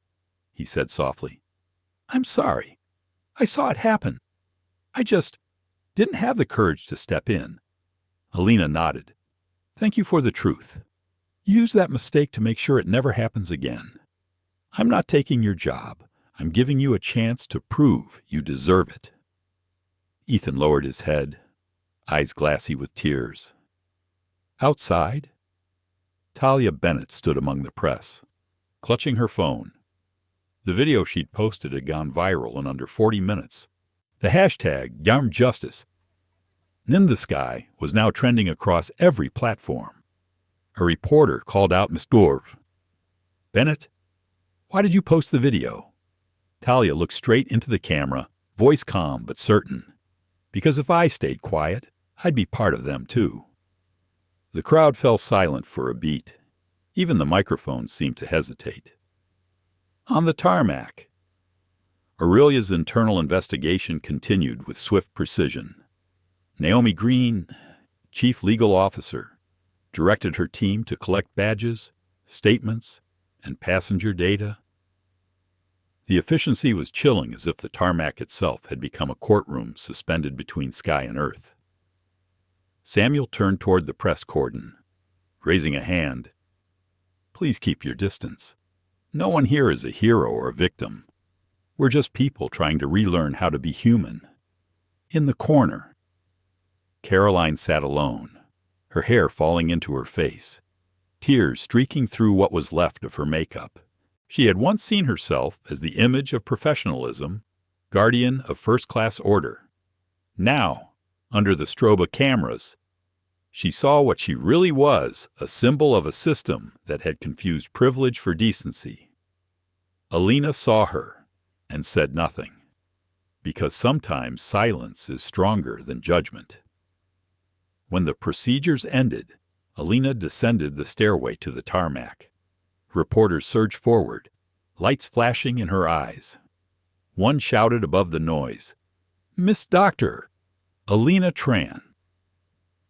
S1: he said softly. "I'm sorry. I saw it happen. I just didn't have the courage to step in." Elena nodded. "Thank you for the truth. Use that mistake to make sure it never happens again. I'm not taking your job. I'm giving you a chance to prove you deserve it." Ethan lowered his head, eyes glassy with tears. Outside, Talia Bennett stood among the press, clutching her phone. The video she'd posted had gone viral in under 40 minutes. The hashtag #YarmJustice in the sky was now trending across every platform. A reporter called out Miss Dorv. "Bennett, why did you post the video?" Talia looked straight into the camera, voice calm but certain. "Because if I stayed quiet, I'd be part of them too." The crowd fell silent for a beat. Even the microphones seemed to hesitate. On the tarmac, Aurelia's internal investigation continued with swift precision. Naomi Green, chief legal officer, directed her team to collect badges, statements, and passenger data. The efficiency was chilling, as if the tarmac itself had become a courtroom suspended between sky and earth. Samuel turned toward the press cordon, raising a hand. "Please keep your distance. No one here is a hero or a victim. We're just people trying to relearn how to be human." In the corner, Caroline sat alone, her hair falling into her face, tears streaking through what was left of her makeup. She had once seen herself as the image of professionalism, guardian of first-class order. Now, under the strobe of cameras, she saw what she really was, a symbol of a system that had confused privilege for decency. Elena saw her and said nothing, because sometimes silence is stronger than judgment. When the procedures ended, Elena descended the stairway to the tarmac. Reporters surged forward, lights flashing in her eyes. One shouted above the noise, "Miss Doctor, Elena Tran,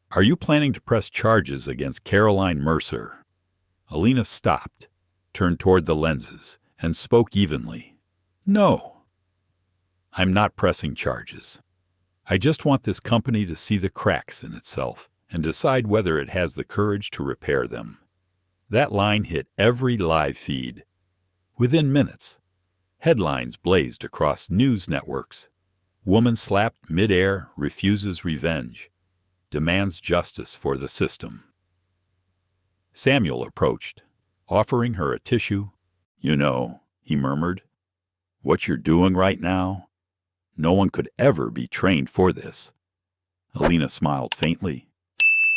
S1: are you planning to press charges against Caroline Mercer?" Elena stopped, turned toward the lenses, and spoke evenly. "No, I'm not pressing charges. I just want this company to see the cracks in itself and decide whether it has the courage to repair them." That line hit every live feed. Within minutes, headlines blazed across news networks. Woman slapped midair, refuses revenge, demands justice for the system. Samuel approached, offering her a tissue. "You know," he murmured, "what you're doing right now? No one could ever be trained for this." Elena smiled faintly.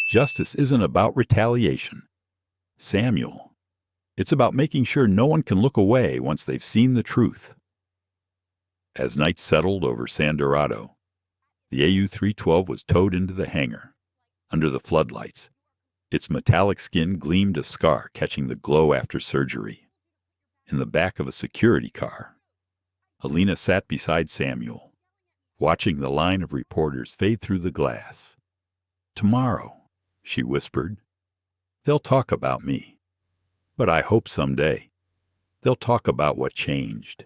S1: "Justice isn't about retaliation, Samuel. It's about making sure no one can look away once they've seen the truth." As night settled over San Dorado, the AU-312 was towed into the hangar. Under the floodlights, its metallic skin gleamed a scar catching the glow after surgery. In the back of a security car, Elena sat beside Samuel, watching the line of reporters fade through the glass. "Tomorrow," she whispered, "they'll talk about me. But I hope someday they'll talk about what changed."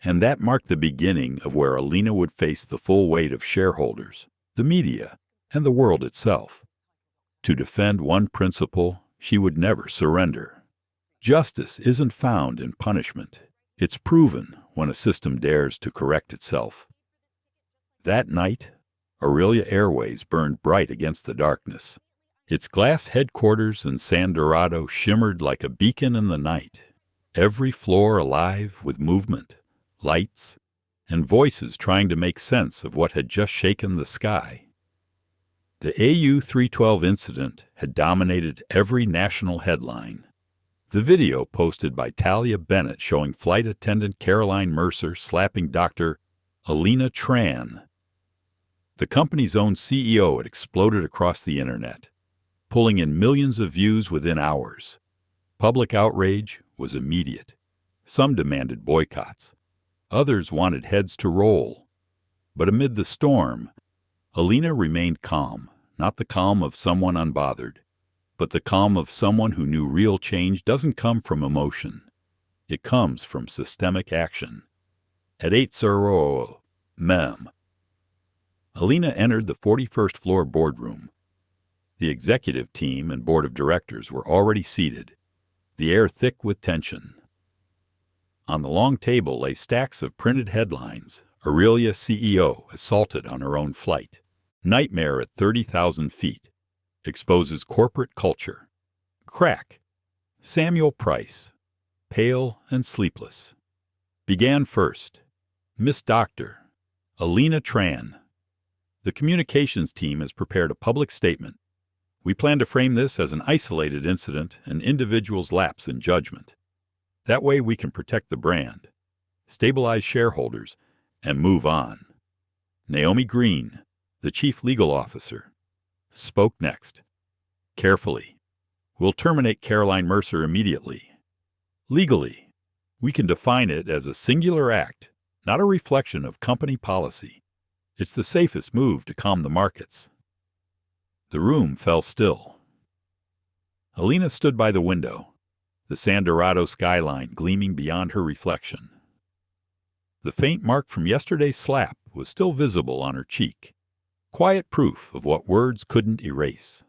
S1: And that marked the beginning of where Elena would face the full weight of shareholders, the media, and the world itself. To defend one principle she would never surrender. Justice isn't found in punishment. It's proven when a system dares to correct itself. That night, Aurelia Airways burned bright against the darkness. Its glass headquarters in San Dorado shimmered like a beacon in the night, every floor alive with movement, lights, and voices trying to make sense of what had just shaken the sky. The AU-312 incident had dominated every national headline. The video posted by Talia Bennett showing flight attendant Caroline Mercer slapping Dr. Elena Tran, the company's own CEO, had exploded across the internet, pulling in millions of views within hours. Public outrage was immediate. Some demanded boycotts. Others wanted heads to roll. But amid the storm, Elena remained calm, not the calm of someone unbothered, but the calm of someone who knew real change doesn't come from emotion. It comes from systemic action. At 8:00 Mem. Elena entered the 41st floor boardroom. The executive team and board of directors were already seated, the air thick with tension. On the long table lay stacks of printed headlines. Aurelia CEO assaulted on her own flight. Nightmare at 30,000 feet. Exposes corporate culture. Crack. Samuel Price. Pale and sleepless. Began first. Miss Doctor. Elena Tran. The communications team has prepared a public statement. We plan to frame this as an isolated incident, an individual's lapse in judgment. That way we can protect the brand, stabilize shareholders, and move on. Naomi Green, the chief legal officer, spoke next. Carefully, we'll terminate Caroline Mercer immediately. Legally, we can define it as a singular act, not a reflection of company policy. It's the safest move to calm the markets. The room fell still. Elena stood by the window, the San Dorado skyline gleaming beyond her reflection. The faint mark from yesterday's slap was still visible on her cheek, quiet proof of what words couldn't erase.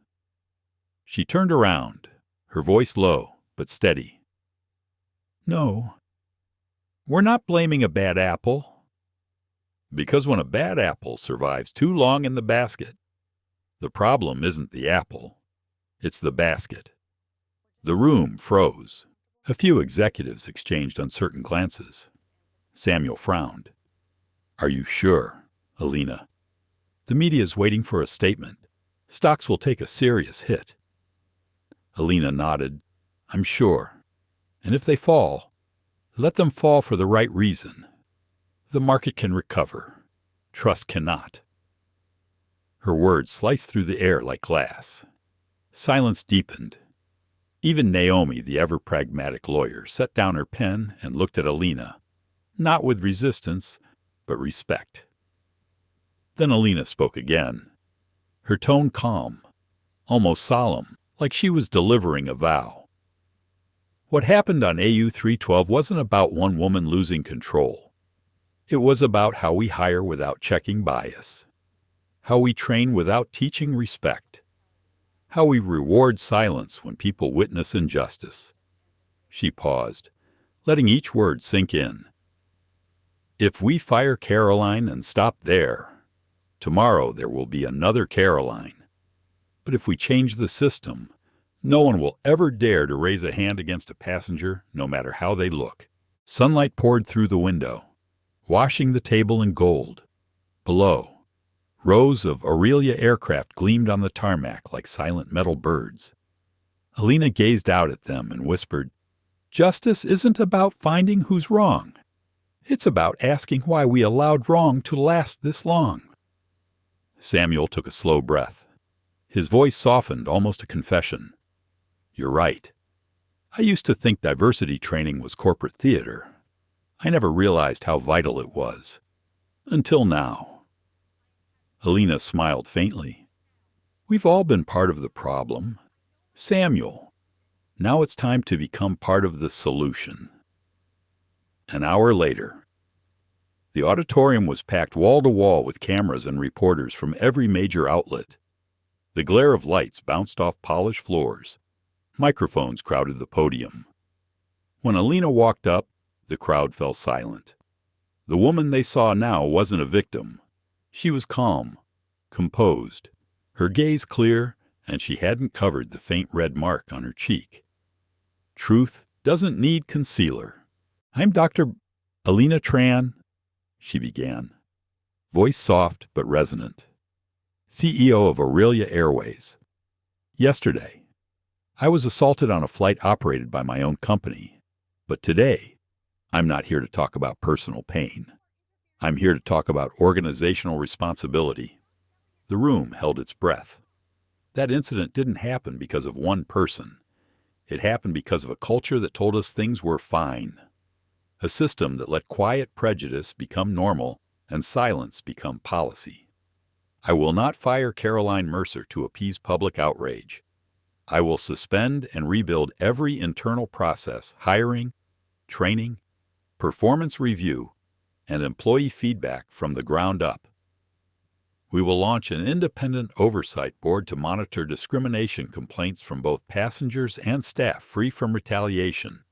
S1: She turned around, her voice low but steady. "No, we're not blaming a bad apple. Because when a bad apple survives too long in the basket, the problem isn't the apple, it's the basket." The room froze. A few executives exchanged uncertain glances. Samuel frowned. "Are you sure, Elena? The media is waiting for a statement. Stocks will take a serious hit." Elena nodded. "I'm sure. And if they fall, let them fall for the right reason. The market can recover. Trust cannot." Her words sliced through the air like glass. Silence deepened. Even Naomi, the ever-pragmatic lawyer, set down her pen and looked at Elena, not with resistance, but respect. Then Elena spoke again, her tone calm, almost solemn, like she was delivering a vow. What happened on AU 312 wasn't about one woman losing control. It was about how we hire without checking bias, how we train without teaching respect, how we reward silence when people witness injustice. She paused, letting each word sink in. If we fire Caroline and stop there, tomorrow there will be another Caroline. But if we change the system, no one will ever dare to raise a hand against a passenger, no matter how they look. Sunlight poured through the window, washing the table in gold. Below, rows of Aurelia aircraft gleamed on the tarmac like silent metal birds. Elena gazed out at them and whispered, "Justice isn't about finding who's wrong. It's about asking why we allowed wrong to last this long." Samuel took a slow breath. His voice softened, almost a confession. "You're right. I used to think diversity training was corporate theater. I never realized how vital it was. Until now." Elena smiled faintly. "We've all been part of the problem. Samuel, now it's time to become part of the solution." An hour later, the auditorium was packed wall to wall with cameras and reporters from every major outlet. The glare of lights bounced off polished floors. Microphones crowded the podium. When Elena walked up, the crowd fell silent. The woman they saw now wasn't a victim. She was calm, composed, her gaze clear, and she hadn't covered the faint red mark on her cheek. "Truth doesn't need concealer. I'm Dr. Elena Tran," she began, voice soft but resonant, "CEO of Aurelia Airways. Yesterday, I was assaulted on a flight operated by my own company. But today, I'm not here to talk about personal pain. I'm here to talk about organizational responsibility." The room held its breath. That incident didn't happen because of one person. It happened because of a culture that told us things were fine. A system that let quiet prejudice become normal and silence become policy. I will not fire Caroline Mercer to appease public outrage. I will suspend and rebuild every internal process, hiring, training, performance review, and employee feedback from the ground up. We will launch an independent oversight board to monitor discrimination complaints from both passengers and staff free from retaliation.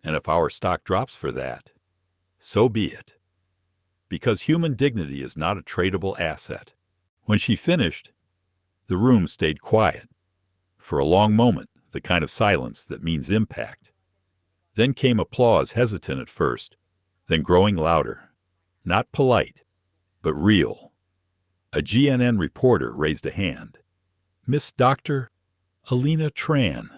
S1: And if our stock drops for that, so be it. Because human dignity is not a tradable asset. When she finished, the room stayed quiet. For a long moment, the kind of silence that means impact. Then came applause, hesitant at first, then growing louder. Not polite, but real. A GNN reporter raised a hand. "Miss Dr. Elena Tran,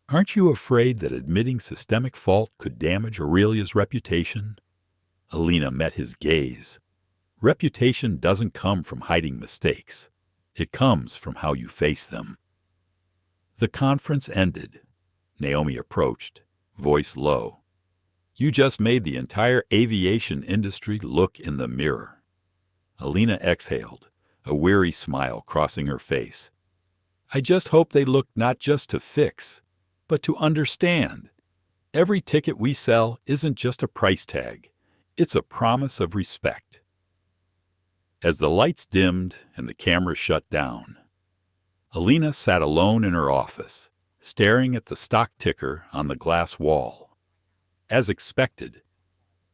S1: aren't you afraid that admitting systemic fault could damage Aurelia's reputation?" Elena met his gaze. Reputation doesn't come from hiding mistakes. It comes from how you face them. The conference ended. Naomi approached, voice low. "You just made the entire aviation industry look in the mirror." Elena exhaled, a weary smile crossing her face. "I just hope they look not just to fix, but to understand. Every ticket we sell isn't just a price tag. It's a promise of respect." As the lights dimmed and the cameras shut down, Elena sat alone in her office, staring at the stock ticker on the glass wall. As expected,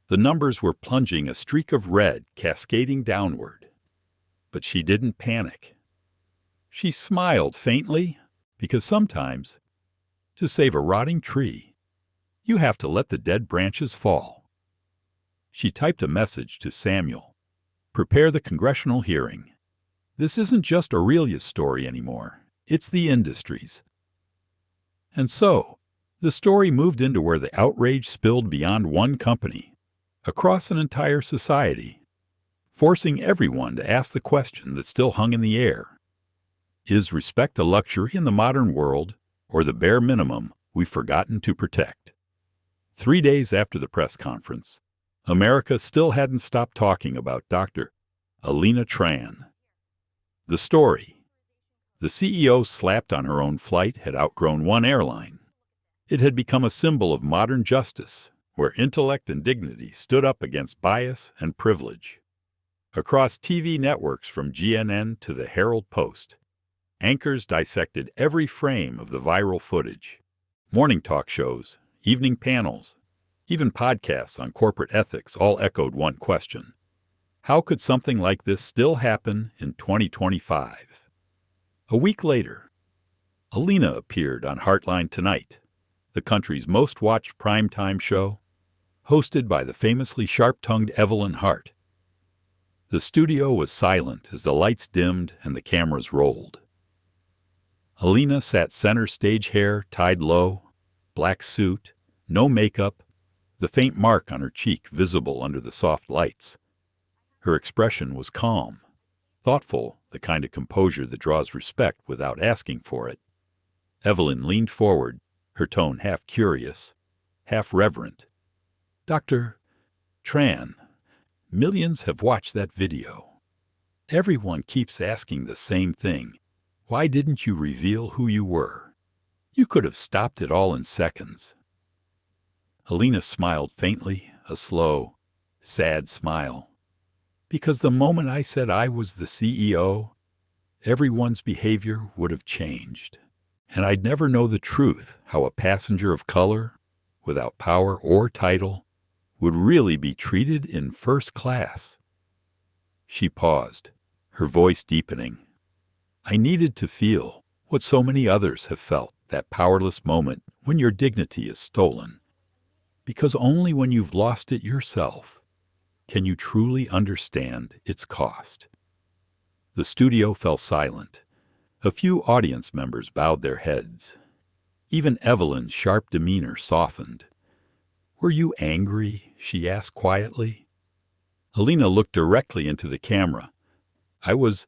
S1: the numbers were plunging, a streak of red cascading downward. But she didn't panic. She smiled faintly, because sometimes, to save a rotting tree, you have to let the dead branches fall. She typed a message to Samuel. "Prepare the congressional hearing. This isn't just Aurelia's story anymore. It's the industry's." And so, the story moved into where the outrage spilled beyond one company, across an entire society, forcing everyone to ask the question that still hung in the air. Is respect a luxury in the modern world, or the bare minimum we've forgotten to protect? 3 days after the press conference, America still hadn't stopped talking about Dr. Elena Tran. The story: the CEO slapped on her own flight had outgrown one airline. It had become a symbol of modern justice, where intellect and dignity stood up against bias and privilege. Across TV networks from GNN to the Herald Post, anchors dissected every frame of the viral footage. Morning talk shows, evening panels, even podcasts on corporate ethics all echoed one question: how could something like this still happen in 2025? A week later, Elena appeared on Heartline Tonight, the country's most watched primetime show, hosted by the famously sharp-tongued Evelyn Hart. The studio was silent as the lights dimmed and the cameras rolled. Elena sat center stage, hair tied low, black suit, no makeup, the faint mark on her cheek visible under the soft lights. Her expression was calm, thoughtful, the kind of composure that draws respect without asking for it. Evelyn leaned forward, her tone half curious, half reverent. "Dr. Tran, millions have watched that video. Everyone keeps asking the same thing. Why didn't you reveal who you were? You could have stopped it all in seconds." Elena smiled faintly, a slow, sad smile. "Because the moment I said I was the CEO, everyone's behavior would have changed. And I'd never know the truth, how a passenger of color, without power or title, would really be treated in first class." She paused, her voice deepening. "I needed to feel what so many others have felt, that powerless moment when your dignity is stolen. Because only when you've lost it yourself can you truly understand its cost." The studio fell silent. A few audience members bowed their heads. Even Evelyn's sharp demeanor softened. "Were you angry?" she asked quietly. Elena looked directly into the camera. "I was,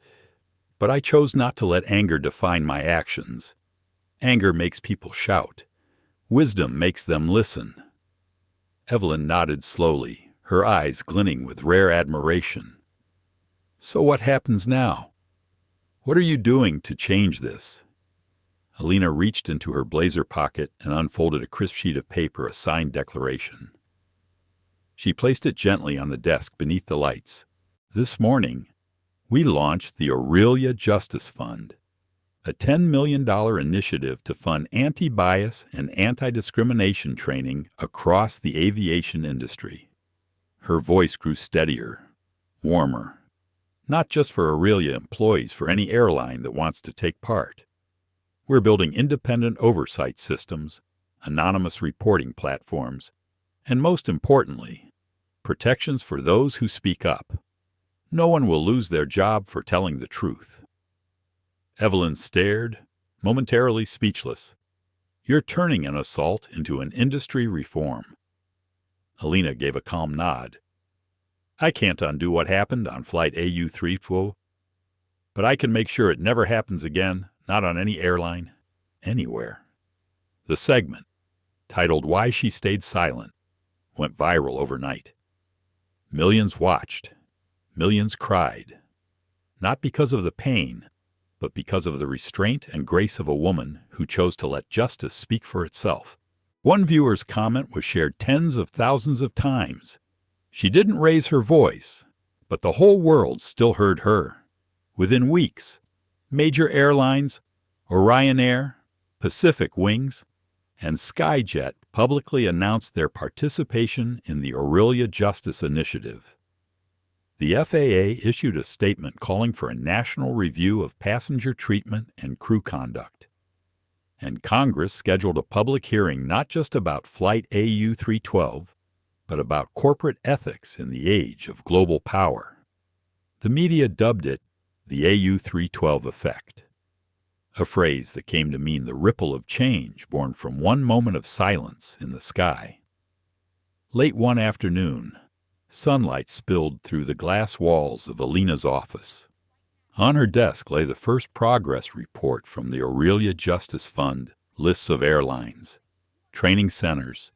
S1: but I chose not to let anger define my actions. Anger makes people shout. Wisdom makes them listen." Evelyn nodded slowly, her eyes glinting with rare admiration. "So what happens now? What are you doing to change this?" Elena reached into her blazer pocket and unfolded a crisp sheet of paper, a signed declaration. She placed it gently on the desk beneath the lights. "This morning, we launched the Aurelia Justice Fund, a $10 million initiative to fund anti-bias and anti-discrimination training across the aviation industry." Her voice grew steadier, warmer. "Not just for Aurelia employees, for any airline that wants to take part. We're building independent oversight systems, anonymous reporting platforms, and most importantly, protections for those who speak up. No one will lose their job for telling the truth." Evelyn stared, momentarily speechless. "You're turning an assault into an industry reform." Elena gave a calm nod. "I can't undo what happened on Flight AU312, but I can make sure it never happens again, not on any airline, anywhere." The segment, titled "Why She Stayed Silent," went viral overnight. Millions watched. Millions cried. Not because of the pain, but because of the restraint and grace of a woman who chose to let justice speak for itself. One viewer's comment was shared tens of thousands of times. She didn't raise her voice, but the whole world still heard her. Within weeks, major airlines, Orion Air, Pacific Wings, and Skyjet publicly announced their participation in the Aurelia Justice Initiative. The FAA issued a statement calling for a national review of passenger treatment and crew conduct. And Congress scheduled a public hearing not just about Flight AU312, but about corporate ethics in the age of global power. The media dubbed it the AU312 effect, a phrase that came to mean the ripple of change born from one moment of silence in the sky. Late one afternoon, sunlight spilled through the glass walls of Elena's office. On her desk lay the first progress report from the Aurelia Justice Fund, lists of airlines, training centers,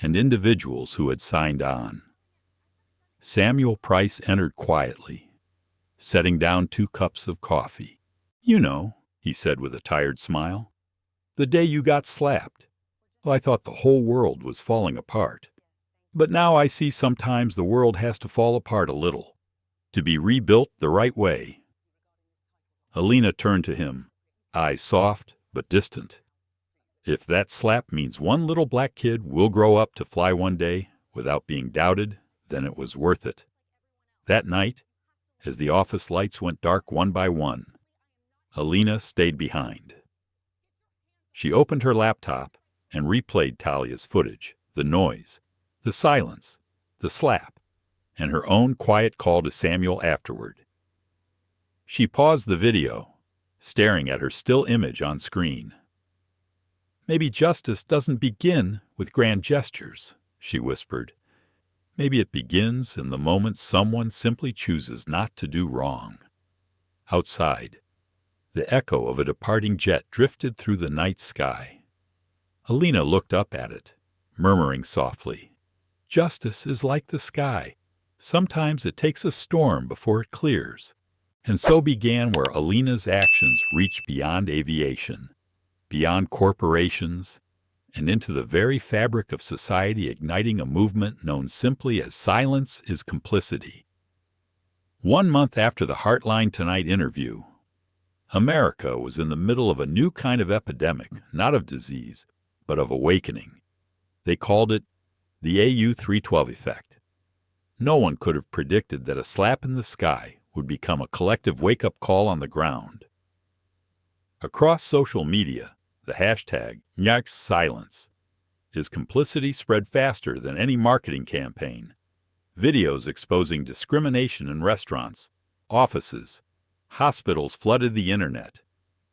S1: and individuals who had signed on. Samuel Price entered quietly, setting down 2 cups of coffee. "You know," he said with a tired smile, "the day you got slapped. Well, I thought the whole world was falling apart. But now I see sometimes the world has to fall apart a little, to be rebuilt the right way." Elena turned to him, eyes soft but distant. "If that slap means one little black kid will grow up to fly one day without being doubted, then it was worth it." That night, as the office lights went dark one by one, Elena stayed behind. She opened her laptop and replayed Talia's footage, the noise, the silence, the slap, and her own quiet call to Samuel afterward. She paused the video, staring at her still image on screen. "Maybe justice doesn't begin with grand gestures," she whispered. "Maybe it begins in the moment someone simply chooses not to do wrong." Outside, the echo of a departing jet drifted through the night sky. Elena looked up at it, murmuring softly, "Justice is like the sky. Sometimes it takes a storm before it clears." And so began where Elena's actions reached beyond aviation, beyond corporations, and into the very fabric of society, igniting a movement known simply as Silence is Complicity. 1 month after the Heartline Tonight interview, America was in the middle of a new kind of epidemic, not of disease, but of awakening. They called it the AU-312 effect. No one could have predicted that a slap in the sky would become a collective wake-up call on the ground. Across social media, the hashtag #NyaksSilence is complicity spread faster than any marketing campaign. Videos exposing discrimination in restaurants, offices, hospitals flooded the internet,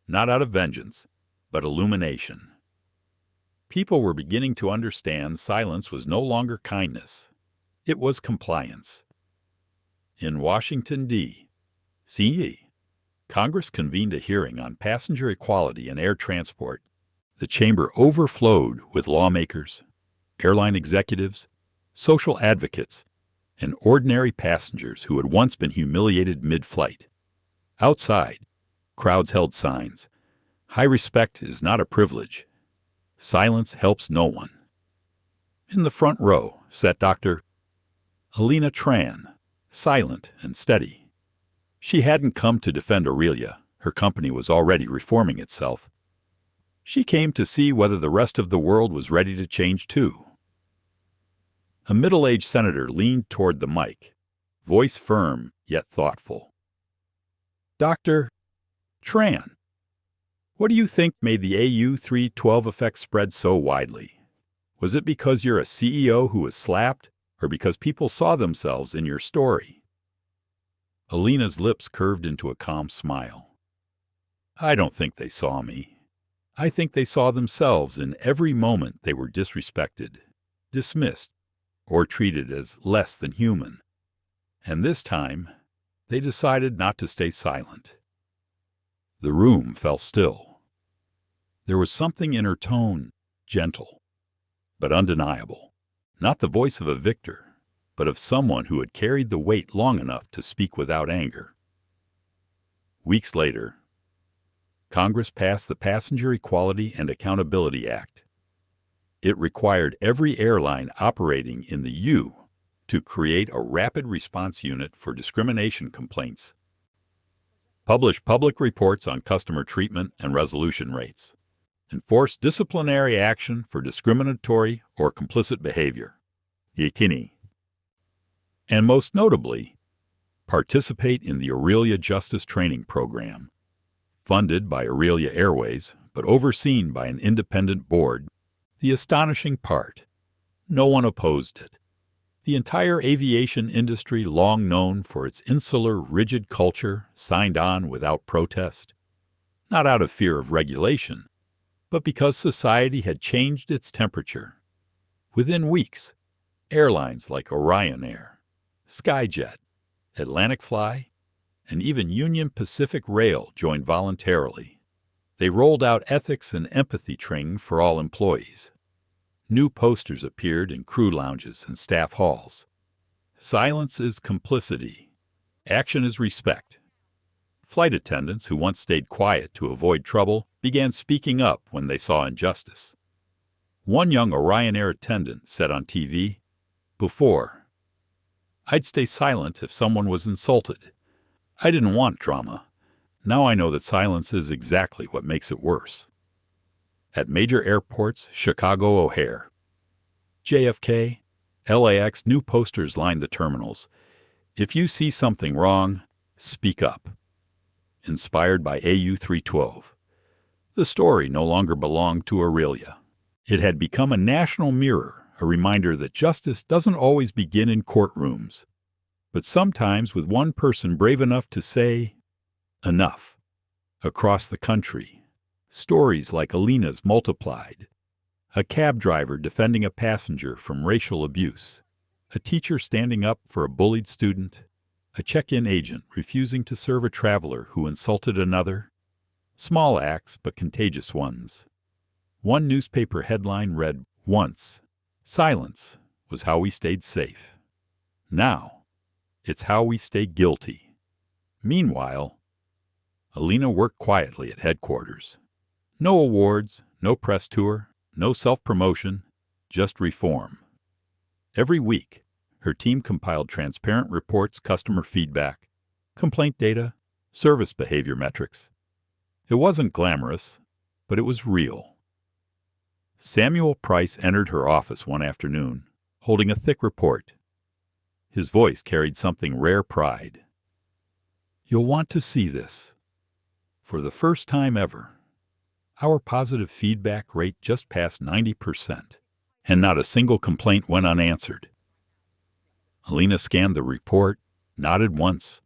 S1: not out of vengeance, but illumination. People were beginning to understand silence was no longer kindness. It was compliance. In Washington, D.C., Congress convened a hearing on passenger equality in air transport. The chamber overflowed with lawmakers, airline executives, social advocates, and ordinary passengers who had once been humiliated mid-flight. Outside, crowds held signs. "High respect is not a privilege. Silence helps no one." In the front row sat Dr. Elena Tran, silent and steady. She hadn't come to defend Aurelia. Her company was already reforming itself. She came to see whether the rest of the world was ready to change too. A middle-aged senator leaned toward the mic, voice firm yet thoughtful. "Dr. Tran, what do you think made the AU-312 effect spread so widely? Was it because you're a CEO who was slapped, or because people saw themselves in your story?" Elena's lips curved into a calm smile. "I don't think they saw me. I think they saw themselves in every moment they were disrespected, dismissed, or treated as less than human. And this time, they decided not to stay silent." The room fell still. There was something in her tone, gentle, but undeniable. Not the voice of a victor, but of someone who had carried the weight long enough to speak without anger. Weeks later, Congress passed the Passenger Equality and Accountability Act. It required every airline operating in the U to create a rapid response unit for discrimination complaints, publish public reports on customer treatment and resolution rates, enforce disciplinary action for discriminatory or complicit behavior, and most notably, participate in the Aurelia Justice Training Program, funded by Aurelia Airways but overseen by an independent board. The astonishing part, no one opposed it. The entire aviation industry, long known for its insular, rigid culture, signed on without protest, not out of fear of regulation, but because society had changed its temperature. Within weeks, airlines like Orion Air, Skyjet, Atlantic Fly, and even Union Pacific Rail joined voluntarily. They rolled out ethics and empathy training for all employees. New posters appeared in crew lounges and staff halls. Silence is complicity. Action is respect. Flight attendants who once stayed quiet to avoid trouble began speaking up when they saw injustice. One young Orion Air attendant said on TV, "Before, I'd stay silent if someone was insulted. I didn't want drama. Now I know that silence is exactly what makes it worse." At major airports, Chicago O'Hare, JFK, LAX, new posters lined the terminals. "If you see something wrong, speak up." Inspired by AU-312. The story no longer belonged to Aurelia. It had become a national mirror, a reminder that justice doesn't always begin in courtrooms, but sometimes with one person brave enough to say, "Enough." Across the country, stories like Elena's multiplied. A cab driver defending a passenger from racial abuse, a teacher standing up for a bullied student, a check-in agent refusing to serve a traveler who insulted another. Small acts, but contagious ones. One newspaper headline read, "Once, silence was how we stayed safe. Now, it's how we stay guilty." Meanwhile, Elena worked quietly at headquarters. No awards, no press tour, no self-promotion, just reform. Every week, her team compiled transparent reports, customer feedback, complaint data, service behavior metrics. It wasn't glamorous, but it was real. Samuel Price entered her office one afternoon, holding a thick report. His voice carried something rare pride. "You'll want to see this. For the first time ever, our positive feedback rate just passed 90%, and not a single complaint went unanswered." Elena scanned the report, nodded once.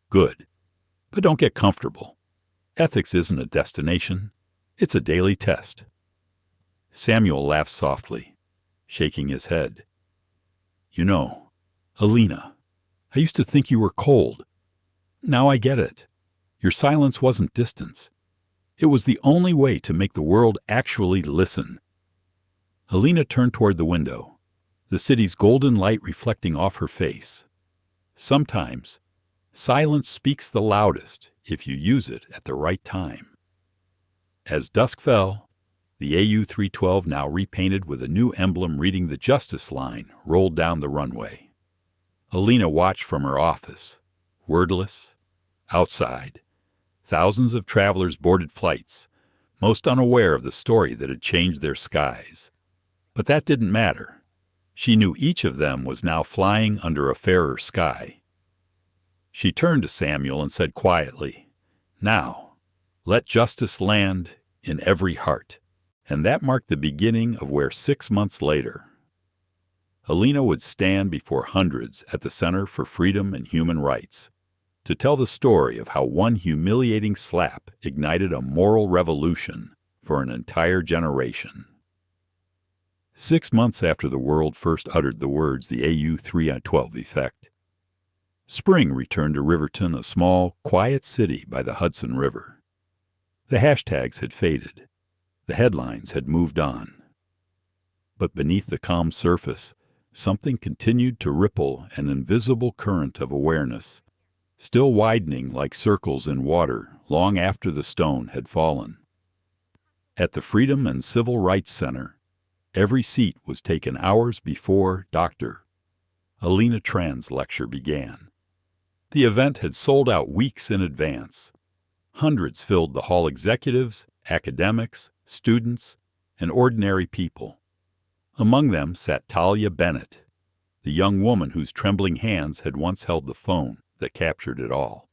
S1: "Good. But don't get comfortable. Ethics isn't a destination. It's a daily test." Samuel laughed softly, shaking his head. "You know, Elena, I used to think you were cold. Now I get it. Your silence wasn't distance. It was the only way to make the world actually listen." Elena turned toward the window, the city's golden light reflecting off her face. Sometimes, silence speaks the loudest if you use it at the right time. As dusk fell, the AU-312, now repainted with a new emblem reading the Justice line, rolled down the runway. Elena watched from her office, wordless. Outside, thousands of travelers boarded flights, most unaware of the story that had changed their skies. But that didn't matter. She knew each of them was now flying under a fairer sky. She turned to Samuel and said quietly, "Now, let justice land in every heart." And that marked the beginning of where 6 months later, Elena would stand before hundreds at the Center for Freedom and Human Rights to tell the story of how one humiliating slap ignited a moral revolution for an entire generation. 6 months after the world first uttered the words the AU-312 effect, spring returned to Riverton, a small, quiet city by the Hudson River. The hashtags had faded. The headlines had moved on. But beneath the calm surface, something continued to ripple, an invisible current of awareness, still widening like circles in water long after the stone had fallen. At the Freedom and Civil Rights Center, every seat was taken hours before Dr. Elena Tran's lecture began. The event had sold out weeks in advance. Hundreds filled the hall, executives, academics, students, and ordinary people. Among them sat Talia Bennett, the young woman whose trembling hands had once held the phone that captured it all.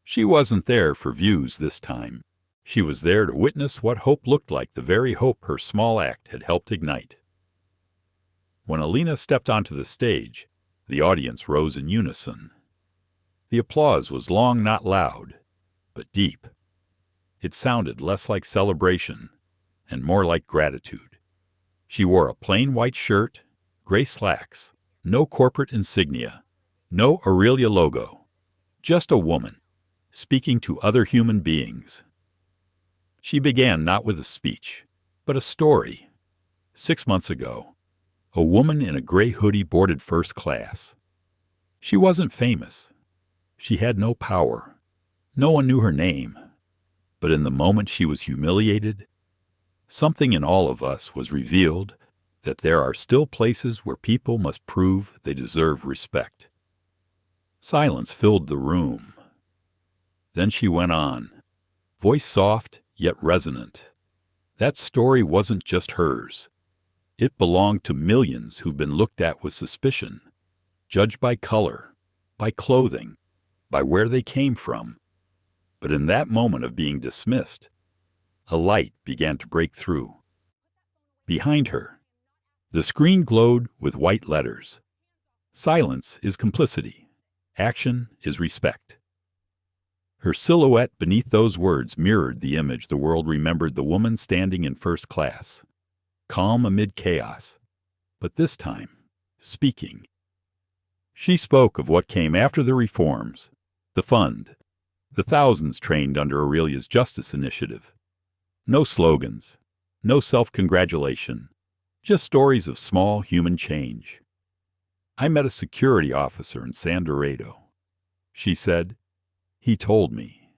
S1: She wasn't there for views this time. She was there to witness what hope looked like, the very hope her small act had helped ignite. When Elena stepped onto the stage, the audience rose in unison. The applause was long, not loud, but deep. It sounded less like celebration and more like gratitude. She wore a plain white shirt, gray slacks, no corporate insignia, no Aurelia logo, just a woman, speaking to other human beings. She began not with a speech, but a story. 6 months ago, a woman in a gray hoodie boarded first class. She wasn't famous. She had no power. No one knew her name. But in the moment she was humiliated, something in all of us was revealed, that there are still places where people must prove they deserve respect. Silence filled the room. Then she went on, voice soft yet resonant. That story wasn't just hers. It belonged to millions who've been looked at with suspicion, judged by color, by clothing, by where they came from. But in that moment of being dismissed, a light began to break through. Behind her, the screen glowed with white letters. Silence is complicity. Action is respect. Her silhouette beneath those words mirrored the image the world remembered the woman standing in first class, calm amid chaos, but this time, speaking. She spoke of what came after the reforms, the fund, the thousands trained under Aurelia's Justice Initiative. No slogans, no self-congratulation, just stories of small human change. I met a security officer in San Dorado. She said, he told me.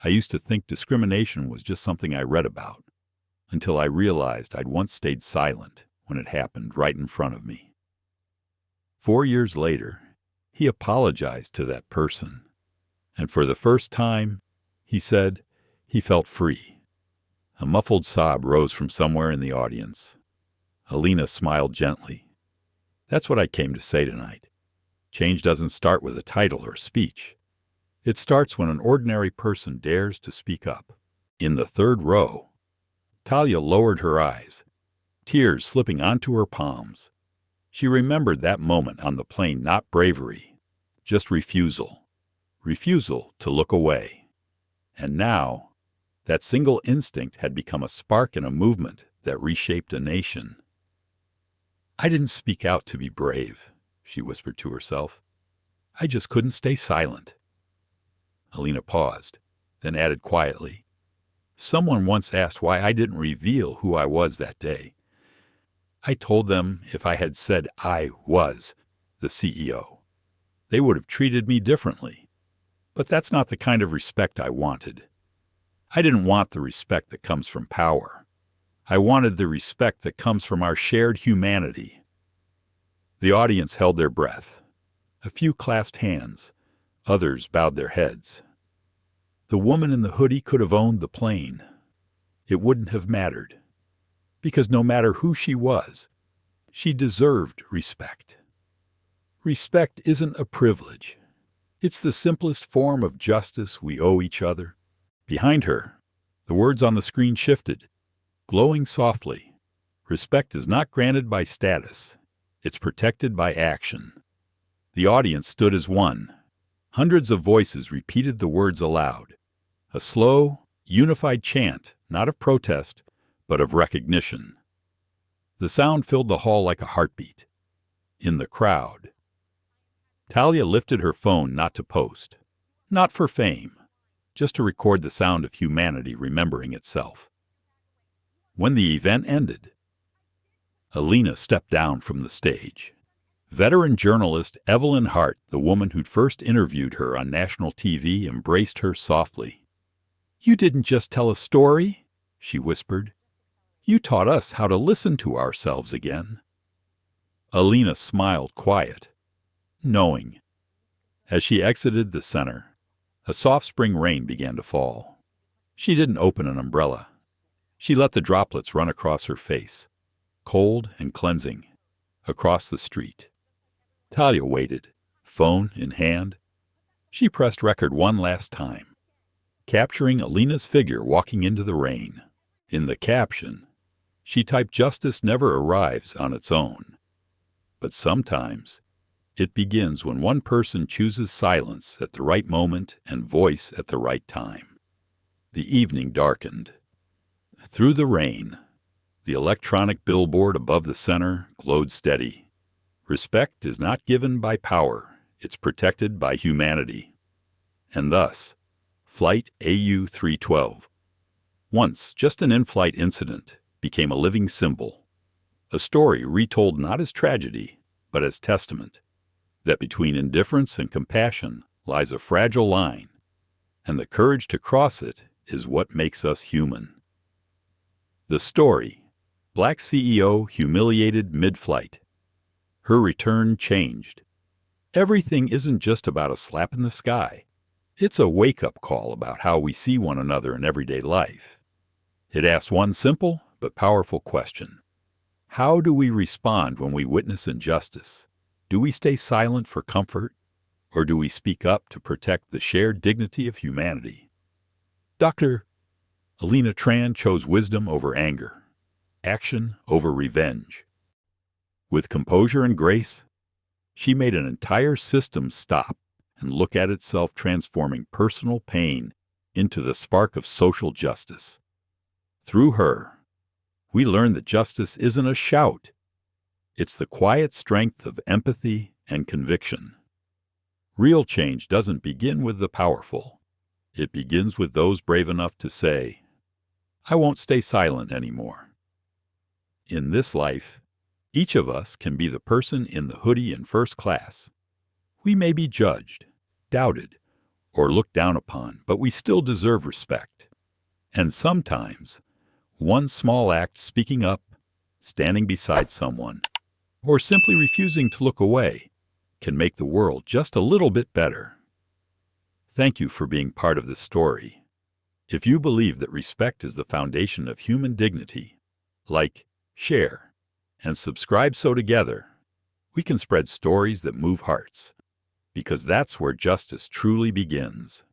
S1: I used to think discrimination was just something I read about, until I realized I'd once stayed silent when it happened right in front of me. 4 years later, he apologized to that person, and for the first time, he said, he felt free. A muffled sob rose from somewhere in the audience. Elena smiled gently. That's what I came to say tonight. Change doesn't start with a title or a speech. It starts when an ordinary person dares to speak up. In the third row, Talia lowered her eyes, tears slipping onto her palms. She remembered that moment on the plane, not bravery, just refusal. Refusal to look away. And now, that single instinct had become a spark in a movement that reshaped a nation. I didn't speak out to be brave, she whispered to herself. I just couldn't stay silent. Elena paused, then added quietly, someone once asked why I didn't reveal who I was that day. I told them if I had said I was the CEO, they would have treated me differently. But that's not the kind of respect I wanted. I didn't want the respect that comes from power. I wanted the respect that comes from our shared humanity. The audience held their breath. A few clasped hands. Others bowed their heads. The woman in the hoodie could have owned the plane. It wouldn't have mattered. Because no matter who she was, she deserved respect. Respect isn't a privilege. It's the simplest form of justice we owe each other. Behind her, the words on the screen shifted, glowing softly. Respect is not granted by status. It's protected by action. The audience stood as one. Hundreds of voices repeated the words aloud. A slow, unified chant, not of protest, but of recognition. The sound filled the hall like a heartbeat. In the crowd, Talia lifted her phone not to post, not for fame, just to record the sound of humanity remembering itself. When the event ended, Elena stepped down from the stage. Veteran journalist Evelyn Hart, the woman who'd first interviewed her on national TV, embraced her softly. You didn't just tell a story, she whispered. You taught us how to listen to ourselves again. Elena smiled quiet, knowing. As she exited the center, a soft spring rain began to fall. She didn't open an umbrella. She let the droplets run across her face, cold and cleansing, across the street. Talia waited, phone in hand. She pressed record one last time, capturing Elena's figure walking into the rain. In the caption, she typed, "Justice never arrives on its own. But sometimes it begins when one person chooses silence at the right moment and voice at the right time." The evening darkened. Through the rain, the electronic billboard above the center glowed steady. Respect is not given by power, it's protected by humanity. And thus, Flight AU-312. Once, just an in-flight incident became a living symbol, a story retold not as tragedy, but as testament, that between indifference and compassion lies a fragile line, and the courage to cross it is what makes us human. The story: Black CEO humiliated mid-flight. Her return changed. Everything isn't just about a slap in the sky. It's a wake-up call about how we see one another in everyday life. It asks one simple but powerful question: how do we respond when we witness injustice? Do we stay silent for comfort, or do we speak up to protect the shared dignity of humanity? Dr. Elena Tran chose wisdom over anger, action over revenge. With composure and grace, she made an entire system stop and look at itself, transforming personal pain into the spark of social justice. Through her, we learn that justice isn't a shout. It's the quiet strength of empathy and conviction. Real change doesn't begin with the powerful. It begins with those brave enough to say, "I won't stay silent anymore." In this life, each of us can be the person in the hoodie in first class. We may be judged, doubted, or looked down upon, but we still deserve respect. And sometimes, one small act, speaking up, standing beside someone, or simply refusing to look away, can make the world just a little bit better. Thank you for being part of this story. If you believe that respect is the foundation of human dignity, like, share, and subscribe so together we can spread stories that move hearts, because that's where justice truly begins.